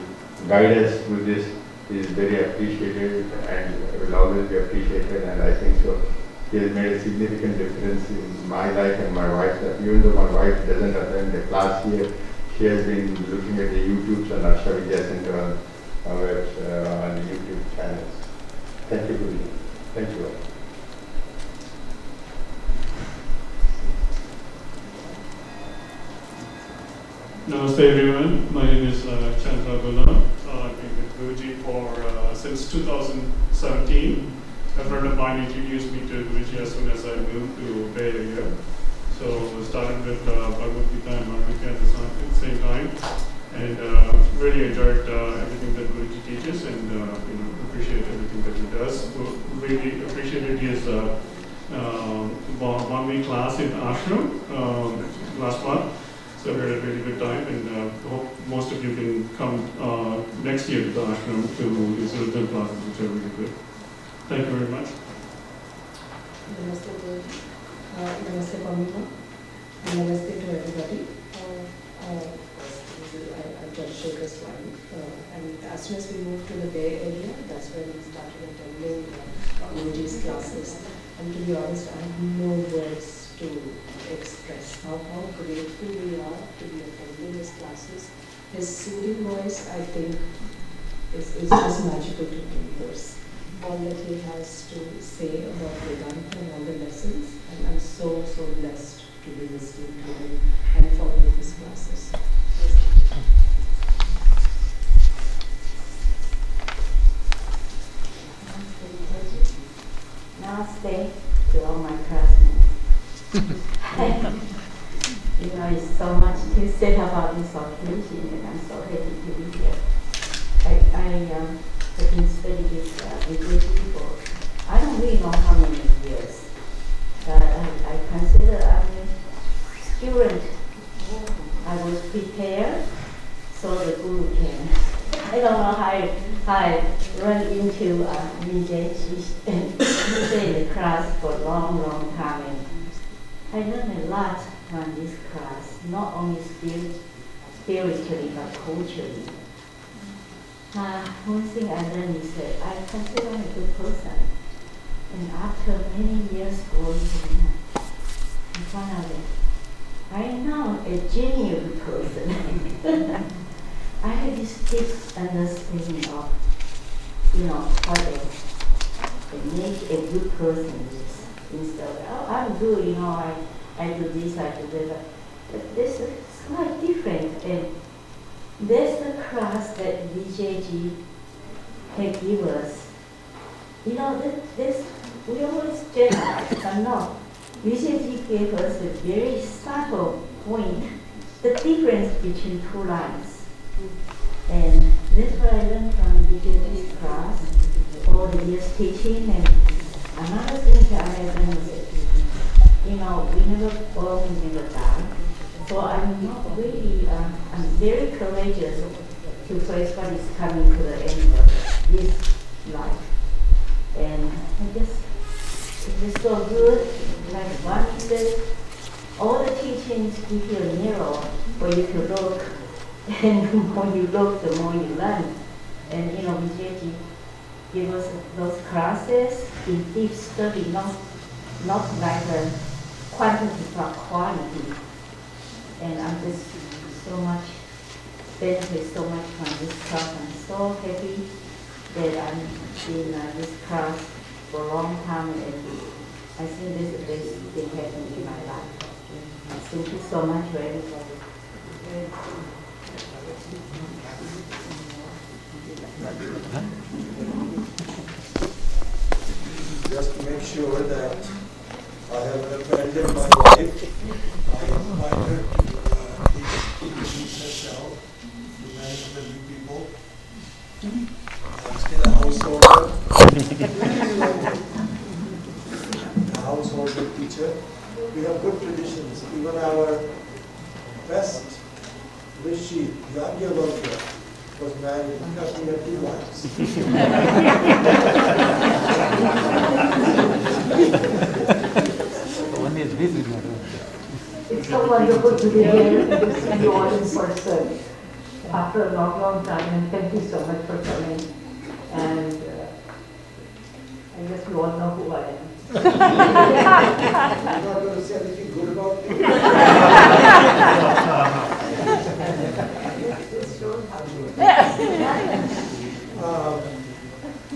guide us through this is very appreciated and will always be appreciated, and I think so he has made a significant difference in my life and my wife's life. Even though my wife doesn't attend the class here, she has been looking at the YouTubes and Arsha Vidya Center on the YouTube channels. Thank you, Guruji. Thank you all. Namaste everyone. My name is Chandra Gula. I've been with Guruji for 17 since 2017. A friend of mine introduced me to Guruji as soon as I moved to Bay Area. So I started with Bhagavad Gita and Bhagavad at the same time, and really enjoyed everything that Guruji teaches, and appreciate everything that he does. Really appreciated his 1 week class in ashram last month. So we had a really good time, and hope most of you can come next year to the ashram to his original classes, which are really good. Thank you very much. Namaste, Guruji. Namaste, Purnima. Namaste to everybody. I'm Dr. Swami. And as soon as we moved to the Bay Area, that's when we started attending Guruji's classes. And to be honest, I have no words to express how grateful we are to be attending his classes. His soothing voice, I think, is just magical to hear. All that he has to say about Vedanta and all the lessons, and I'm so blessed to be listening to him and following his classes. Namaste to all my classmates. It's so much to say about this occasion, and I'm so happy to be here. I've been studying this Vijayji for I don't really know how many years, but I consider I'm a student. I was prepared so the Guru can. I don't know how I run into Vijayji and stay in the class for a long time. And I learned a lot from this class, not only spiritually but culturally. One thing I learned is that I consider I'm a good person. And after many years going in front of it, I am now a genuine person. I have this deep understanding of, what they make a good person is. Instead of, I'm good, I do this, I do that. But this is quite different. And there's the class that Vijayji had given us. We always generalize, but no. Vijayji gave us a very subtle point, the difference between two lines. And that's what I learned from Vijayji's class, all the years teaching. And another thing that I learned is that, we never fall, we never die. So I'm not really, I'm very courageous to face what is coming to the end of this life. And it is so good, like one says, all the teachings give you a mirror for you to look, and the more you look, the more you learn. And Vijayji gave us those classes in deep study, not like a quantity but quality. And I'm just so much benefit so much from this class. I'm so happy that I'm in this class for a long time, and I think this is the best thing happening in my life. Thank you so much for everybody. Just to make sure that I have abandoned my wife, I invite her to introduce herself, to manage the new people. I'm still a householder, a householder teacher. We have good traditions. Even our best Rishi, Yagyavalkya, was married because he had 2 wives. One is busy. It's so wonderful to be here and you all in person after a long time, and thank you so much for coming. And I guess you all know who I am. I'm not going to say anything good about you.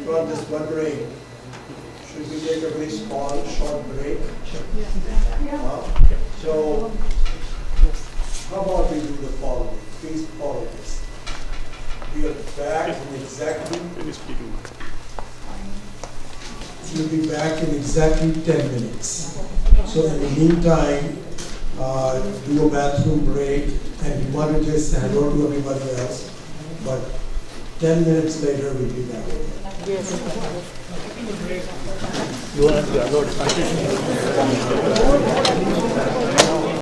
I'm just wondering, should we take a very small, short break? So, how about we do the following? Please follow this. We are back in exactly We'll be back in exactly 10 minutes. So in the meantime, do a bathroom break, and you want to just say hello to everybody else. But 10 minutes later, we'll be back. Yes. You want to upload?